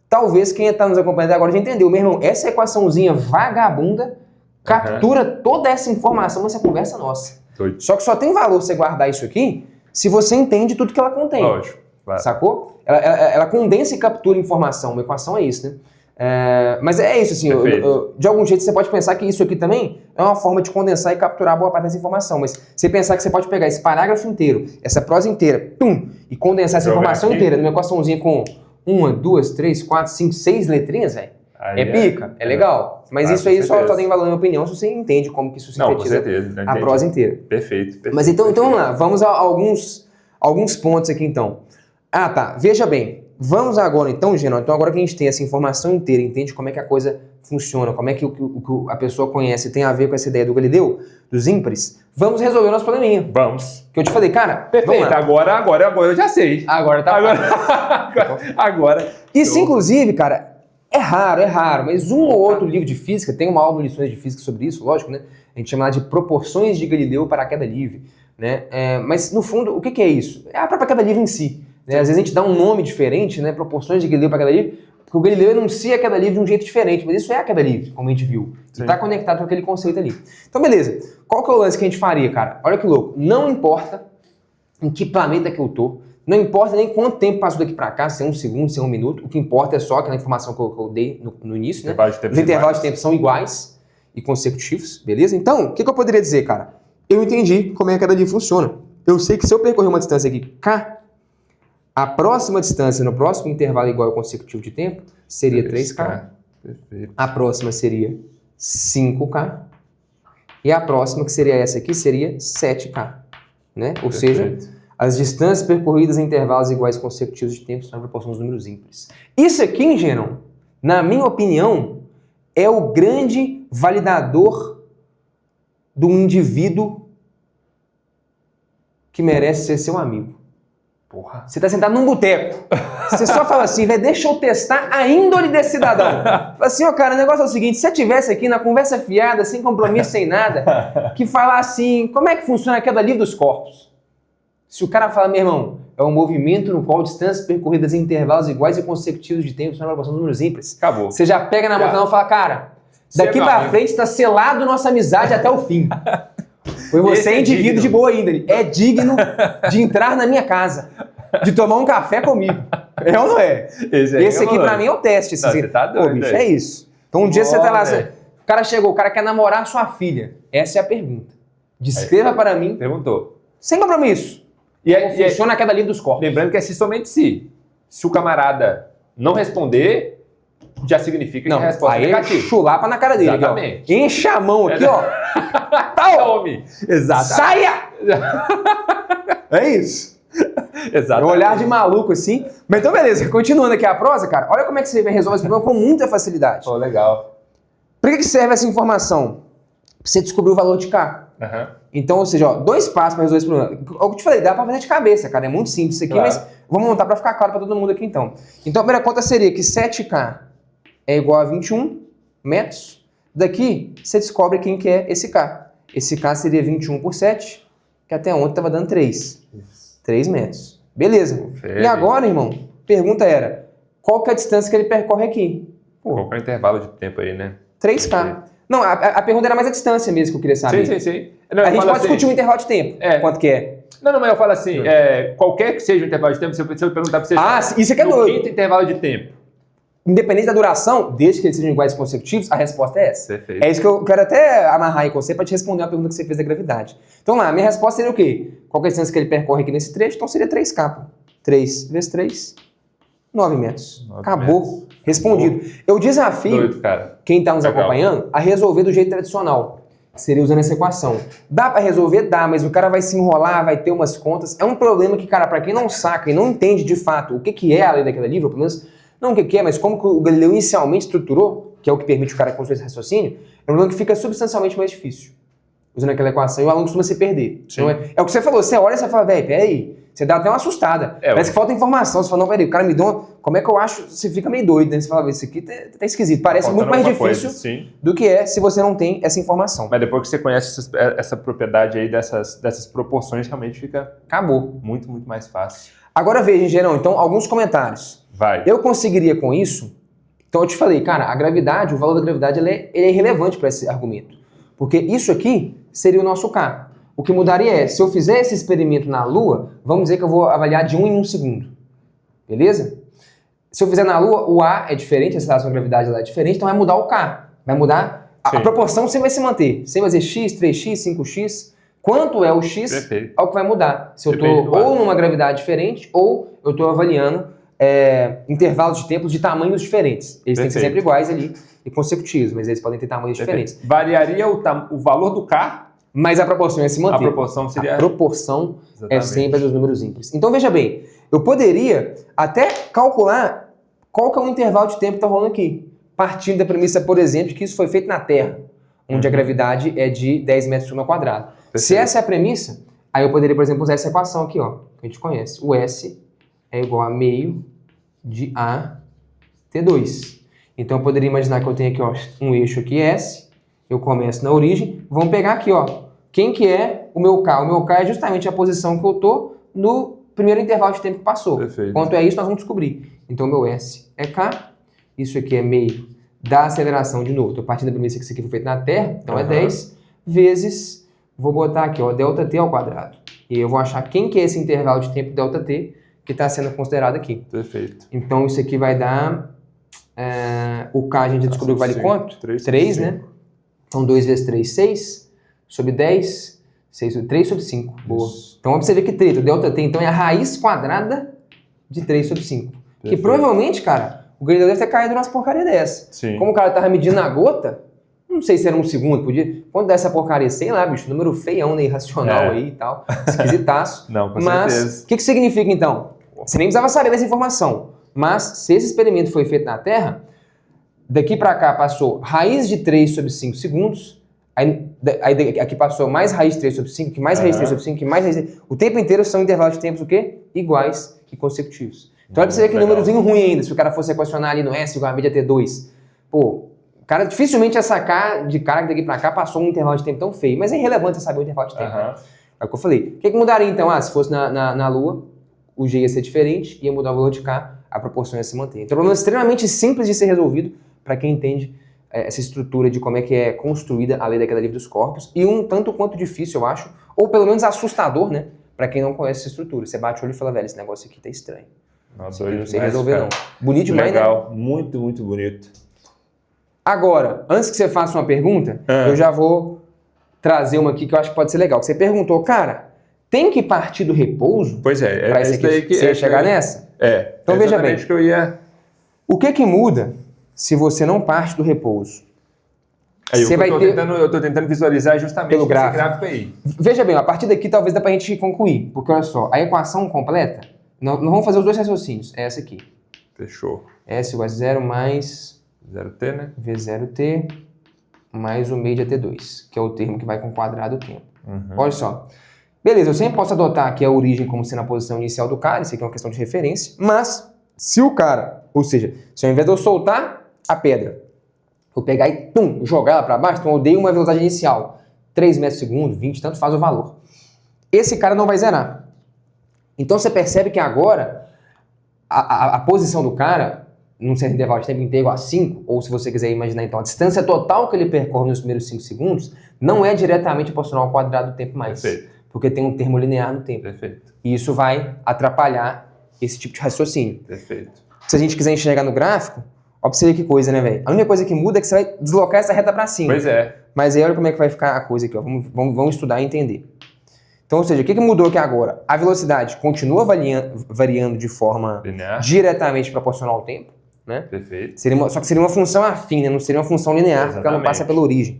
talvez quem está nos acompanhando agora já entendeu. Meu irmão, essa equaçãozinha vagabunda captura toda essa informação nessa conversa nossa. Só que só tem valor você guardar isso aqui se você entende tudo que ela contém. Lógico. Claro. Sacou? Ela condensa e captura informação, uma equação é isso, né? Mas é isso, assim, de algum jeito você pode pensar que isso aqui também é uma forma de condensar e capturar boa parte dessa informação, mas você pensar que você pode pegar esse parágrafo inteiro, essa prosa inteira, e condensar essa informação inteira numa equaçãozinha com 1, 2, 3, 4, 5, 6 letrinhas, velho, pica, é legal. Mas isso aí só tem valor na minha opinião se você entende como que isso sintetiza a prosa inteira. Perfeito. Mas então vamos lá, vamos a alguns pontos aqui então. Tá, veja bem. Vamos agora então, Genô, então agora que a gente tem essa informação inteira, entende como é que a coisa funciona, como é que o que a pessoa conhece tem a ver com essa ideia do Galileu, dos ímpares, vamos resolver o nosso probleminha. Vamos. Que eu te falei, cara, perfeito, agora eu já sei. Agora tá agora. Isso, inclusive, cara, é raro, mas um ou outro livro de física, tem uma aula no Lições de Física sobre isso, lógico, né? A gente chama lá de proporções de Galileu para a queda livre, né? Mas no fundo, o que é isso? É a própria queda livre em si. Às vezes a gente dá um nome diferente, né? Proporções de Galileu para queda livre, Porque o Galileu enuncia a queda livre de um jeito diferente, mas isso é a queda livre, como a gente viu. E está conectado com aquele conceito ali. Então, beleza. Qual que é o lance que a gente faria, cara? Olha que louco. Não importa em que planeta que eu tô, não importa nem quanto tempo passou daqui para cá, se é 1 segundo, se é 1 minuto, o que importa é só aquela informação que eu dei no início, né? Os intervalos de tempo são iguais e consecutivos, beleza? Então, o que eu poderia dizer, cara? Eu entendi como é que a queda livre funciona. Eu sei que se eu percorrer uma distância aqui, K, a próxima distância no próximo intervalo igual ao consecutivo de tempo seria 3K. Perfeito. A próxima seria 5K. E a próxima, que seria essa aqui, seria 7K. Né? Ou seja, as distâncias percorridas em intervalos iguais consecutivos de tempo estão na proporção dos números ímpares. Isso aqui, Engenão, na minha opinião, é o grande validador do indivíduo que merece ser seu amigo. Porra. Você tá sentado num boteco. Você só fala assim, velho, deixa eu testar a índole desse cidadão. Fala assim, ó, cara, o negócio é o seguinte, se você estivesse aqui na conversa fiada, sem compromisso, sem nada, que falar assim, como é que funciona a queda livre dos corpos? Se o cara fala, meu irmão, é um movimento no qual distâncias percorridas em intervalos iguais e consecutivos de tempo são na proporção dos números ímpares. Acabou. Você já pega na mão e fala, cara, daqui pra frente está selado nossa amizade até o fim. Foi você é indivíduo de boa índole. É digno de entrar na minha casa, de tomar um café comigo. É ou não é? Esse aqui pra mim é o teste. Não, você tá doido, bicho, é isso. Então um dia você tá lá, o cara chegou, o cara quer namorar sua filha. Essa é a pergunta. Descreva para mim. Perguntou. Sem compromisso. E funciona a queda livre dos corpos. Lembrando que é somente se. Se o camarada não responder, já significa que a resposta é negativa. Chulapa na cara dele. Exatamente. Enche a mão aqui, ó. Tá, homem. Exato. Saia! É isso. Exato. Um olhar de maluco assim. Mas então, beleza. Continuando aqui a prosa, cara. Olha como é que você resolve esse problema com muita facilidade. Pô, legal. Para que serve essa informação? Pra você descobrir o valor de K. Então, ou seja, ó, 2 passos para resolver esse problema. É o que eu te falei, dá para fazer de cabeça, cara. É muito simples isso aqui, mas vamos montar para ficar claro para todo mundo aqui então. Então, a primeira conta seria que 7K é igual a 21 metros. Daqui, você descobre quem que é esse K. Esse K seria 21 por 7, que até ontem estava dando 3. 3 metros. Beleza. E agora, irmão, pergunta era, qual que é a distância que ele percorre aqui? Pô, qual que é o intervalo de tempo aí, né? 3K. Não, a pergunta era mais a distância mesmo que eu queria saber. Sim. Não, a gente pode discutir um intervalo de tempo. Quanto que é? Não, mas eu falo assim, qualquer que seja o intervalo de tempo, se eu perguntar para você... isso aqui é doido. Quinto intervalo de tempo. Independente da duração, desde que eles sejam iguais consecutivos, a resposta é essa. Perfeito. É isso que eu quero até amarrar aí com você para te responder a pergunta que você fez da gravidade. Então lá, minha resposta seria o quê? Qual que é a distância que ele percorre aqui nesse trecho? Então seria 3K. Pô. 3 vezes 3, 9 metros. 9 Acabou. Metros. Respondido. Eu desafio quem está nos acompanhando a resolver do jeito tradicional. Seria usando essa equação. Dá para resolver? Dá, mas o cara vai se enrolar, vai ter umas contas. É um problema que, cara, para quem não saca e não entende de fato o que é a lei da queda livre, ou pelo menos não o que é, mas como que o Galileu inicialmente estruturou, que é o que permite o cara construir esse raciocínio, é um problema que fica substancialmente mais difícil. Usando aquela equação, e o aluno costuma se perder. Então é o que você falou, você olha e você fala, velho, peraí, você dá até uma assustada. Parece que falta informação. Você fala, não, peraí, o cara me deu uma... Como é que eu acho? Você fica meio doido, né? Você fala, isso aqui tá esquisito. Parece muito mais difícil do que é se você não tem essa informação. Mas depois que você conhece essa propriedade aí dessas proporções, realmente fica... Acabou. Muito, muito mais fácil. Agora veja, Gerão, então, alguns comentários. Vai. Eu conseguiria com isso... Então eu te falei, cara, a gravidade, o valor da gravidade, ele é irrelevante para esse argumento. Porque isso aqui seria o nosso K. O que mudaria é, se eu fizer esse experimento na Lua, vamos dizer que eu vou avaliar de 1 em 1 segundo. Beleza? Se eu fizer na Lua, o A é diferente, a aceleração da gravidade lá é diferente, então vai mudar o K. Vai mudar, a proporção sempre vai se manter. Sempre vai ser X, 3X, 5X. Quanto é o X, é o que vai mudar. Se eu estou ou numa gravidade diferente, ou eu estou avaliando intervalos de tempos de tamanhos diferentes. Eles têm que ser sempre iguais ali e consecutivos, mas eles podem ter tamanhos diferentes. Variaria o valor do K, mas a proporção ia se manter. A proporção seria... A proporção é sempre a dos números ímpares. Então, veja bem, eu poderia até calcular qual que é o intervalo de tempo que está rolando aqui. Partindo da premissa, por exemplo, de que isso foi feito na Terra, onde a gravidade é de 10 metros por quadrado. Se essa é a premissa, aí eu poderia, por exemplo, usar essa equação aqui, ó, que a gente conhece. O S é igual a meio de A T2. Então, eu poderia imaginar que eu tenho aqui, ó, um eixo aqui, S. Eu começo na origem, vamos pegar aqui, ó, quem que é o meu K? O meu K é justamente a posição que eu tô no primeiro intervalo de tempo que passou. Perfeito. Quanto é isso, nós vamos descobrir. Então, meu S é K isso aqui é meio da aceleração de novo. Estou partindo da premissa que isso aqui foi feito na Terra, então é 10 vezes, vou botar aqui, ó, ΔT ao quadrado. E eu vou achar quem que é esse intervalo de tempo ΔT que está sendo considerado aqui. Perfeito. Então isso aqui vai dar, o K a gente descobriu que vale quanto? 3, né? Então 2 vezes 3, 6, sobre 10, 3 sobre 5. Boa. Então observe que treta, o ΔT então é a raiz quadrada de 3 sobre 5. Que provavelmente, cara, o Galileu deve ter caído numa porcaria dessa. Sim. Como o cara tava medindo na gota, não sei se era um segundo, podia... Quando dá essa porcaria, sei lá, bicho, número feião, né, irracional aí e tal, esquisitaço. Não, com Mas, certeza. o que significa então? Você nem precisava saber dessa informação. Mas, se esse experimento foi feito na Terra, daqui para cá passou raiz de 3 sobre 5 segundos, aí aqui passou mais raiz de 3 sobre 5, que mais raiz de 3 sobre 5, que mais raiz de... O tempo inteiro são intervalos de tempos o quê? Iguais e consecutivos. Então, olha pra você ver que númerozinho ruim ainda, se o cara fosse equacionar ali no S igual a média T2. Pô, o cara dificilmente ia sacar de cara que daqui pra cá passou um intervalo de tempo tão feio, mas é irrelevante você saber o intervalo de tempo. Né? É o que eu falei. O que mudaria então? Se fosse na Lua, o G ia ser diferente, ia mudar o valor de K, a proporção ia se manter. Então, é um problema extremamente simples de ser resolvido para quem entende essa estrutura de como é que é construída a lei da queda livre dos corpos, e um tanto quanto difícil, eu acho, ou pelo menos assustador, né, para quem não conhece essa estrutura. Você bate o olho e fala, velho, esse negócio aqui tá estranho. Nossa, eu não sei resolver, cara. Não. Bonito demais, legal. Né? Muito, muito bonito. Agora, antes que você faça uma pergunta, eu já vou trazer uma aqui que eu acho que pode ser legal. Você perguntou, cara, tem que partir do repouso? Pois é. Pra isso aqui, você ia chegar nessa? Então veja bem. Que eu ia... O que muda se você não parte do repouso? Você vai ter... Eu tô tentando visualizar justamente pelo esse gráfico aí. Veja bem, a partir daqui talvez dá pra gente concluir. Porque olha só, a equação completa, nós vamos fazer os dois raciocínios. É essa aqui. Fechou. S igual a 0 mais... 0t, né? V0t mais o meio de AT2, que é o termo que vai com o quadrado do tempo. Olha só. Beleza, eu sempre posso adotar aqui a origem como sendo a posição inicial do cara, isso aqui é uma questão de referência, mas se o cara, ou seja, se ao invés de eu soltar a pedra, eu pegar e pum, jogar ela para baixo, então eu dei uma velocidade inicial, 3 metros por segundo, 20, tanto faz o valor. Esse cara não vai zerar. Então você percebe que agora a posição do cara, num certo intervalo de tempo inteiro a 5, ou se você quiser imaginar então a distância total que ele percorre nos primeiros 5 segundos, não é diretamente proporcional ao quadrado do tempo mais. Perfeito. Porque tem um termo linear no tempo. Perfeito. E isso vai atrapalhar esse tipo de raciocínio. Perfeito. Se a gente quiser enxergar no gráfico, observe que coisa, né, velho? A única coisa que muda é que você vai deslocar essa reta para cima. Pois é. Mas aí olha como é que vai ficar a coisa aqui, ó. Vamos estudar e entender. Então, ou seja, o que mudou aqui agora? A velocidade continua variando de forma linear, diretamente proporcional ao tempo, né? Perfeito. Só que seria uma função afim, né? Não seria uma função linear, porque ela não passa pela origem.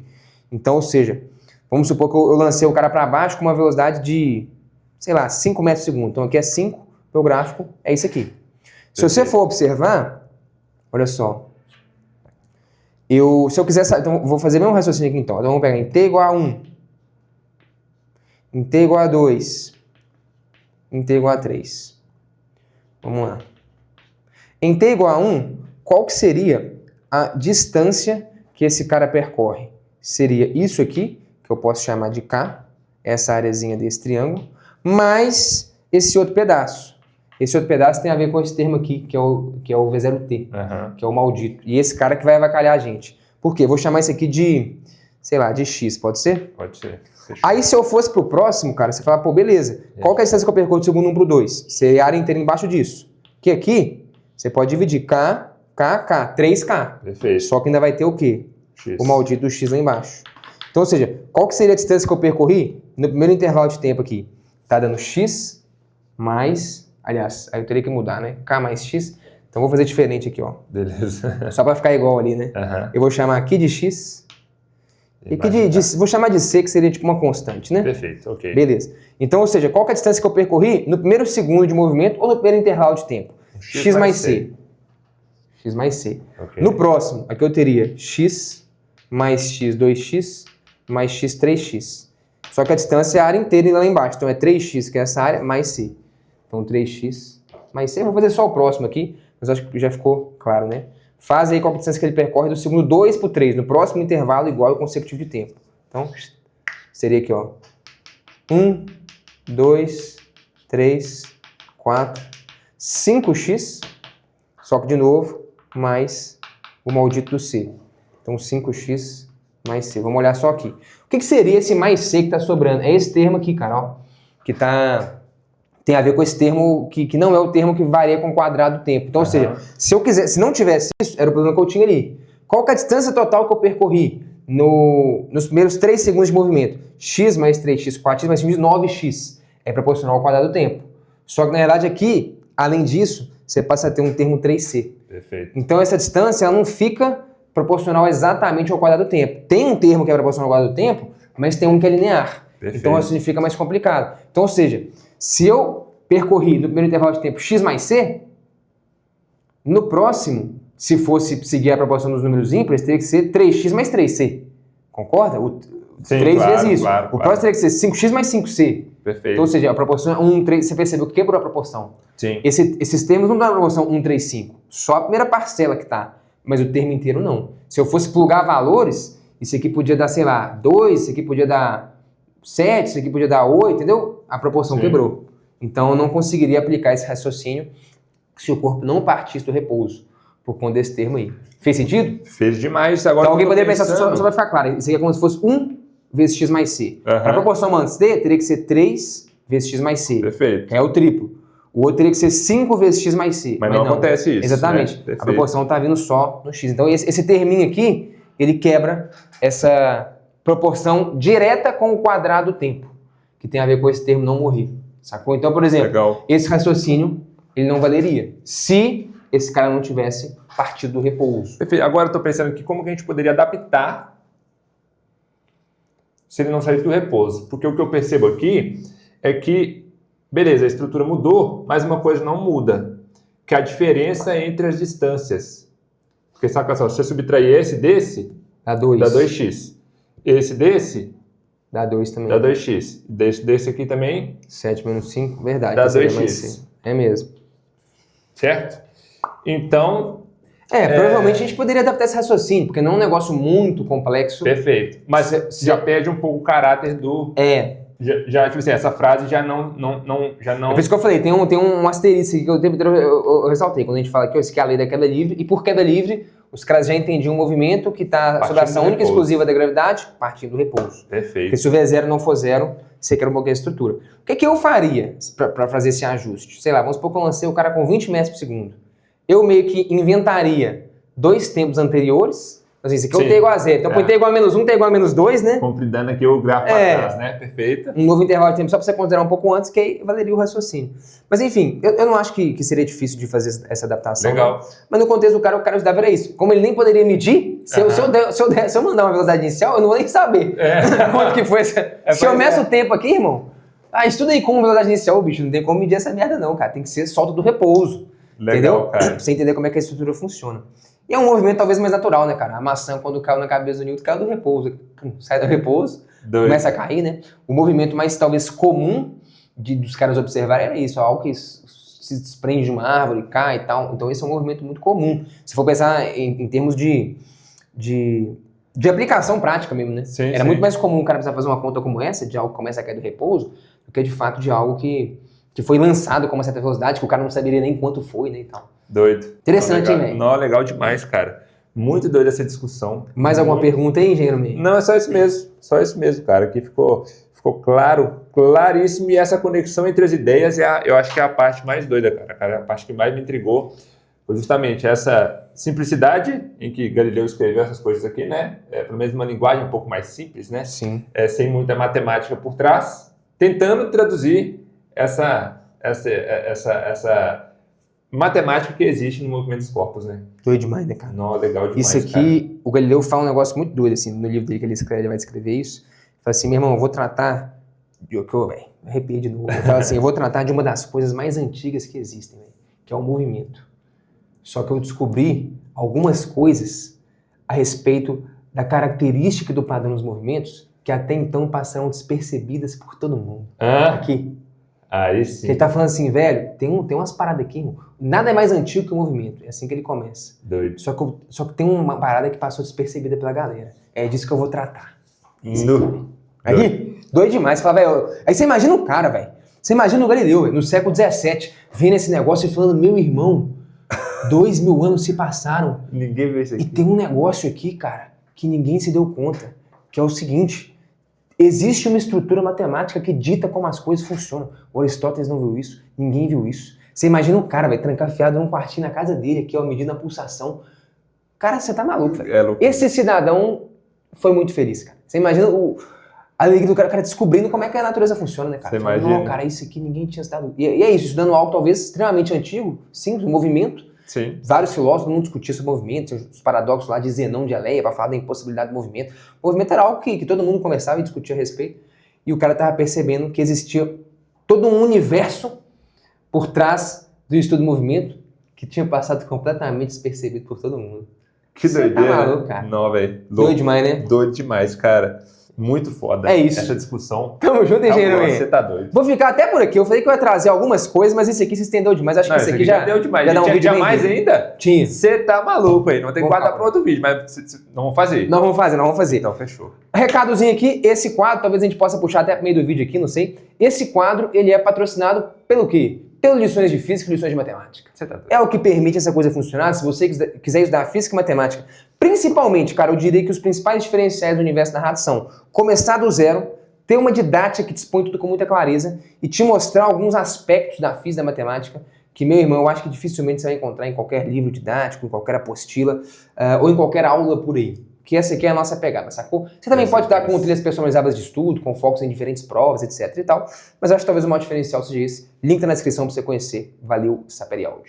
Então, ou seja, vamos supor que eu lancei o cara para baixo com uma velocidade de, sei lá, 5 metros por segundo. Então aqui é 5, meu gráfico é isso aqui. Se você for observar, olha só. Se eu quiser, então vou fazer o mesmo raciocínio aqui então. Então vamos pegar em t igual a 1, em t igual a 2, em t igual a 3. Vamos lá. Em t igual a 1, qual que seria a distância que esse cara percorre? Seria isso aqui, que eu posso chamar de K, essa areazinha desse triângulo, mais esse outro pedaço. Esse outro pedaço tem a ver com esse termo aqui, que é o V0t, que é o maldito. E esse cara que vai avacalhar a gente. Por quê? Vou chamar isso aqui de, sei lá, de X, pode ser? Pode ser. Fechou. Aí se eu fosse pro próximo, cara, você fala, pô, beleza, qual que é a distância que eu percorro do segundo 1 pro 2? Seria a área inteira embaixo disso. Que aqui, você pode dividir K, K, K, 3K. Perfeito. Só que ainda vai ter o quê? X. O maldito do X lá embaixo. Então, ou seja, qual que seria a distância que eu percorri no primeiro intervalo de tempo aqui? Tá dando X mais... Aliás, aí eu teria que mudar, né? K mais X. Então, vou fazer diferente aqui, ó. Beleza. Só para ficar igual ali, né? Eu vou chamar aqui de X. E aqui vou chamar de C, que seria tipo uma constante, né? Perfeito, ok. Beleza. Então, ou seja, qual que é a distância que eu percorri no primeiro segundo de movimento ou no primeiro intervalo de tempo? X mais C. X mais C. Okay. No próximo, aqui eu teria X mais X 2X mais X 3X. Só que a distância é a área inteira lá embaixo. Então é 3X, que é essa área, mais C. Então 3X mais C. Eu vou fazer só o próximo aqui, mas acho que já ficou claro, né? Faz aí qual é a distância que ele percorre do segundo 2 para o 3, no próximo intervalo igual ao consecutivo de tempo. Então, seria aqui, ó. 1, 2, 3, 4, 5x, só que de novo, mais o maldito do C. Então 5x mais C. Vamos olhar só aqui. O que seria esse mais C que está sobrando? É esse termo aqui, cara, ó, que tem a ver com esse termo que não é o termo que varia com o quadrado do tempo. Então, ou seja, se não tivesse isso, era o problema que eu tinha ali. Qual que é a distância total que eu percorri nos primeiros 3 segundos de movimento? X mais 3x, 4x mais 5x, 9x. É proporcional ao quadrado do tempo. Só que, na verdade, aqui, além disso, você passa a ter um termo 3c. Perfeito. Então, essa distância ela não fica proporcional exatamente ao quadrado do tempo. Tem um termo que é proporcional ao quadrado do tempo, mas tem um que é linear. Perfeito. Então, assim fica mais complicado. Então, ou seja, se eu percorri no primeiro intervalo de tempo x mais c, no próximo, se fosse seguir a proporção dos números ímpares, teria que ser 3x mais 3c. Concorda? Sim, 3 claro, vezes isso. Claro, o próximo teria que ser 5x mais 5c. Perfeito. Então, ou seja, a proporção é 1, 3. Você percebeu que quebrou a proporção. Sim. Esses termos não dão a proporção 1, 3, 5. Só a primeira parcela que tá. Mas o termo inteiro não. Se eu fosse plugar valores, isso aqui podia dar, sei lá, 2, isso aqui podia dar 7, isso aqui podia dar 8, entendeu? A proporção quebrou. Então eu não conseguiria aplicar esse raciocínio se o corpo não partisse do repouso, por conta desse termo aí. Fez sentido? Fez demais. Agora então alguém poderia pensar, só vai ficar claro, isso aqui é como se fosse 1 vezes x mais c. Para a proporção antes de, teria que ser 3 vezes x mais c. Perfeito. É o triplo. O outro teria que ser 5 vezes x mais c. Mas não acontece isso. Exatamente. Né? A proporção está vindo só no x. Então esse terminho aqui, ele quebra essa proporção direta com o quadrado do tempo, que tem a ver com esse termo não morrer. Sacou? Então, por exemplo, esse raciocínio, ele não valeria se esse cara não tivesse partido do repouso. Perfeito. Agora eu estou pensando aqui como que a gente poderia adaptar se ele não saísse do repouso. Porque o que eu percebo aqui é que, beleza, a estrutura mudou, mas uma coisa não muda, que é a diferença entre as distâncias. Porque, saca só, se você subtrair esse desse, dá 2. Dá 2x. Esse desse... Dá 2 também. Dá 2x. Desse aqui também... 7 menos 5, verdade. Dá 2x. É mesmo. Certo? Então... provavelmente a gente poderia adaptar esse raciocínio, porque não é um negócio muito complexo. Perfeito. Mas já perde um pouco o caráter do... Já tipo assim, essa frase já não... É por isso que eu falei, tem um asterisco aqui que eu tempo inteiro eu ressaltei, quando a gente fala que isso aqui é a lei da queda livre, e por queda livre, os caras já entendiam o movimento que está sob a ação única e exclusiva da gravidade, partindo do repouso. Perfeito. Porque se o V0 não for zero, você quer um pouquinho a estrutura. O que eu faria para fazer esse ajuste? Sei lá, vamos supor que eu lancei o cara com 20 metros por segundo. Eu meio que inventaria 2 tempos anteriores. Assim, esse aqui é o t igual a zero. Então põe t igual a menos 1, t igual a menos 2, né? Compridando aqui o gráfico atrás, né? Perfeito. Um novo intervalo de tempo só para você considerar um pouco antes, que aí valeria o raciocínio. Mas enfim, eu não acho que seria difícil de fazer essa adaptação. Legal. Não. Mas no contexto do cara, o cara estudava era isso. Como ele nem poderia medir, se eu mandar uma velocidade inicial, eu não vou nem saber quanto que foi essa. Se eu meço o tempo aqui, irmão, estuda aí com velocidade inicial, bicho, não tem como medir essa merda não, cara. Tem que ser solto do repouso. Legal, entendeu? Cara. Pra você entender como é que a estrutura funciona. E é um movimento talvez mais natural, né, cara? A maçã, quando caiu na cabeça do Newton, caiu do repouso. Sai do repouso, começa a cair, né? O movimento mais talvez comum dos caras observarem era isso, algo que se desprende de uma árvore, cai e tal. Então esse é um movimento muito comum. Se for pensar em termos de aplicação prática mesmo, né? Era muito mais comum o cara precisar fazer uma conta como essa, de algo que começa a cair do repouso, do que de fato de algo que foi lançado com uma certa velocidade, que o cara não saberia nem quanto foi, né, e tal. Doido. Interessante, hein, velho? Não, legal demais, cara. Muito doido essa discussão. Mais alguma pergunta aí, engenheiro meio? Não, é só isso mesmo. Só isso mesmo, cara. Aqui ficou claro, claríssimo. E essa conexão entre as ideias, eu acho que é a parte mais doida, cara. A parte que mais me intrigou foi justamente essa simplicidade em que Galileu escreveu essas coisas aqui, né? Pelo menos uma linguagem um pouco mais simples, né? Sim. Sem muita matemática por trás, tentando traduzir essa matemática que existe no movimento dos corpos, né? Doido demais, né, cara? Não, legal demais, isso aqui, o Galileu fala um negócio muito doido, assim, no livro dele que ele vai descrever isso. Ele fala assim, meu irmão, eu vou tratar, arrepio de novo, ele fala assim, eu vou tratar de uma das coisas mais antigas que existem, véio, que é o movimento. Só que eu descobri algumas coisas a respeito da característica do padrão dos movimentos que até então passaram despercebidas por todo mundo. Aqui. Aí sim. Ele tá falando assim, velho, tem umas paradas aqui, irmão. Nada é mais antigo que o movimento. É assim que ele começa. Doido. Só que tem uma parada que passou despercebida pela galera. É disso que eu vou tratar. Aqui, doido demais. Você fala, velho. Aí você imagina o cara, velho. Você imagina o Galileu, véio, no século XVII, vendo esse negócio e falando, meu irmão, 2.000 anos se passaram. Ninguém vê isso aqui. E tem um negócio aqui, cara, que ninguém se deu conta, que é o seguinte: existe uma estrutura matemática que dita como as coisas funcionam. O Aristóteles não viu isso, ninguém viu isso. Você imagina um cara, vai trancafiado num quartinho na casa dele, aqui, ó, medindo a pulsação. Cara, você tá maluco, velho. Esse cidadão foi muito feliz, cara. Você imagina a alegria do cara descobrindo como é que a natureza funciona, né, cara? Você imagina. Não, cara, isso aqui ninguém tinha estudado. E é isso, estudando algo talvez extremamente antigo, simples, um movimento. Sim. Vários filósofos não discutiam esse movimento, os paradoxos lá de Zenão de Eleia, para falar da impossibilidade do movimento. O movimento era algo que todo mundo conversava e discutia a respeito. E o cara estava percebendo que existia todo um universo por trás do estudo do movimento que tinha passado completamente despercebido por todo mundo. Que doideira. Tá maluco, cara. Não, velho. Doido demais, né? Doido demais, cara. Muito foda. É isso. Essa discussão. Tamo junto, engenheiro. Você tá doido. Vou ficar até por aqui. Eu falei que eu ia trazer algumas coisas, mas esse aqui se estendeu demais. Acho que esse aqui já deu demais. Já dá um vídeo tinha bem mais vídeo. ainda? Tinha. Você tá maluco aí. Não tem que guardar para outro vídeo, mas não vamos fazer. Não vamos fazer. Então, fechou. Recadozinho aqui, esse quadro, talvez a gente possa puxar até pro meio do vídeo aqui, não sei. Esse quadro, ele é patrocinado pelo quê? Pelas lições de física e lições de matemática. Você tá doido. É o que permite essa coisa funcionar. Se você quiser estudar física e matemática, principalmente, cara, eu diria que os principais diferenciais do universo narrado são começar do zero, ter uma didática que te expõe tudo com muita clareza e te mostrar alguns aspectos da física e da matemática que, meu irmão, eu acho que dificilmente você vai encontrar em qualquer livro didático, em qualquer apostila ou em qualquer aula por aí. Que essa aqui é a nossa pegada, sacou? Você também pode dar com trilhas personalizadas de estudo, com focos em diferentes provas, etc e tal, mas acho que talvez o maior diferencial seja esse. Link tá na descrição pra você conhecer. Valeu, Saperial hoje.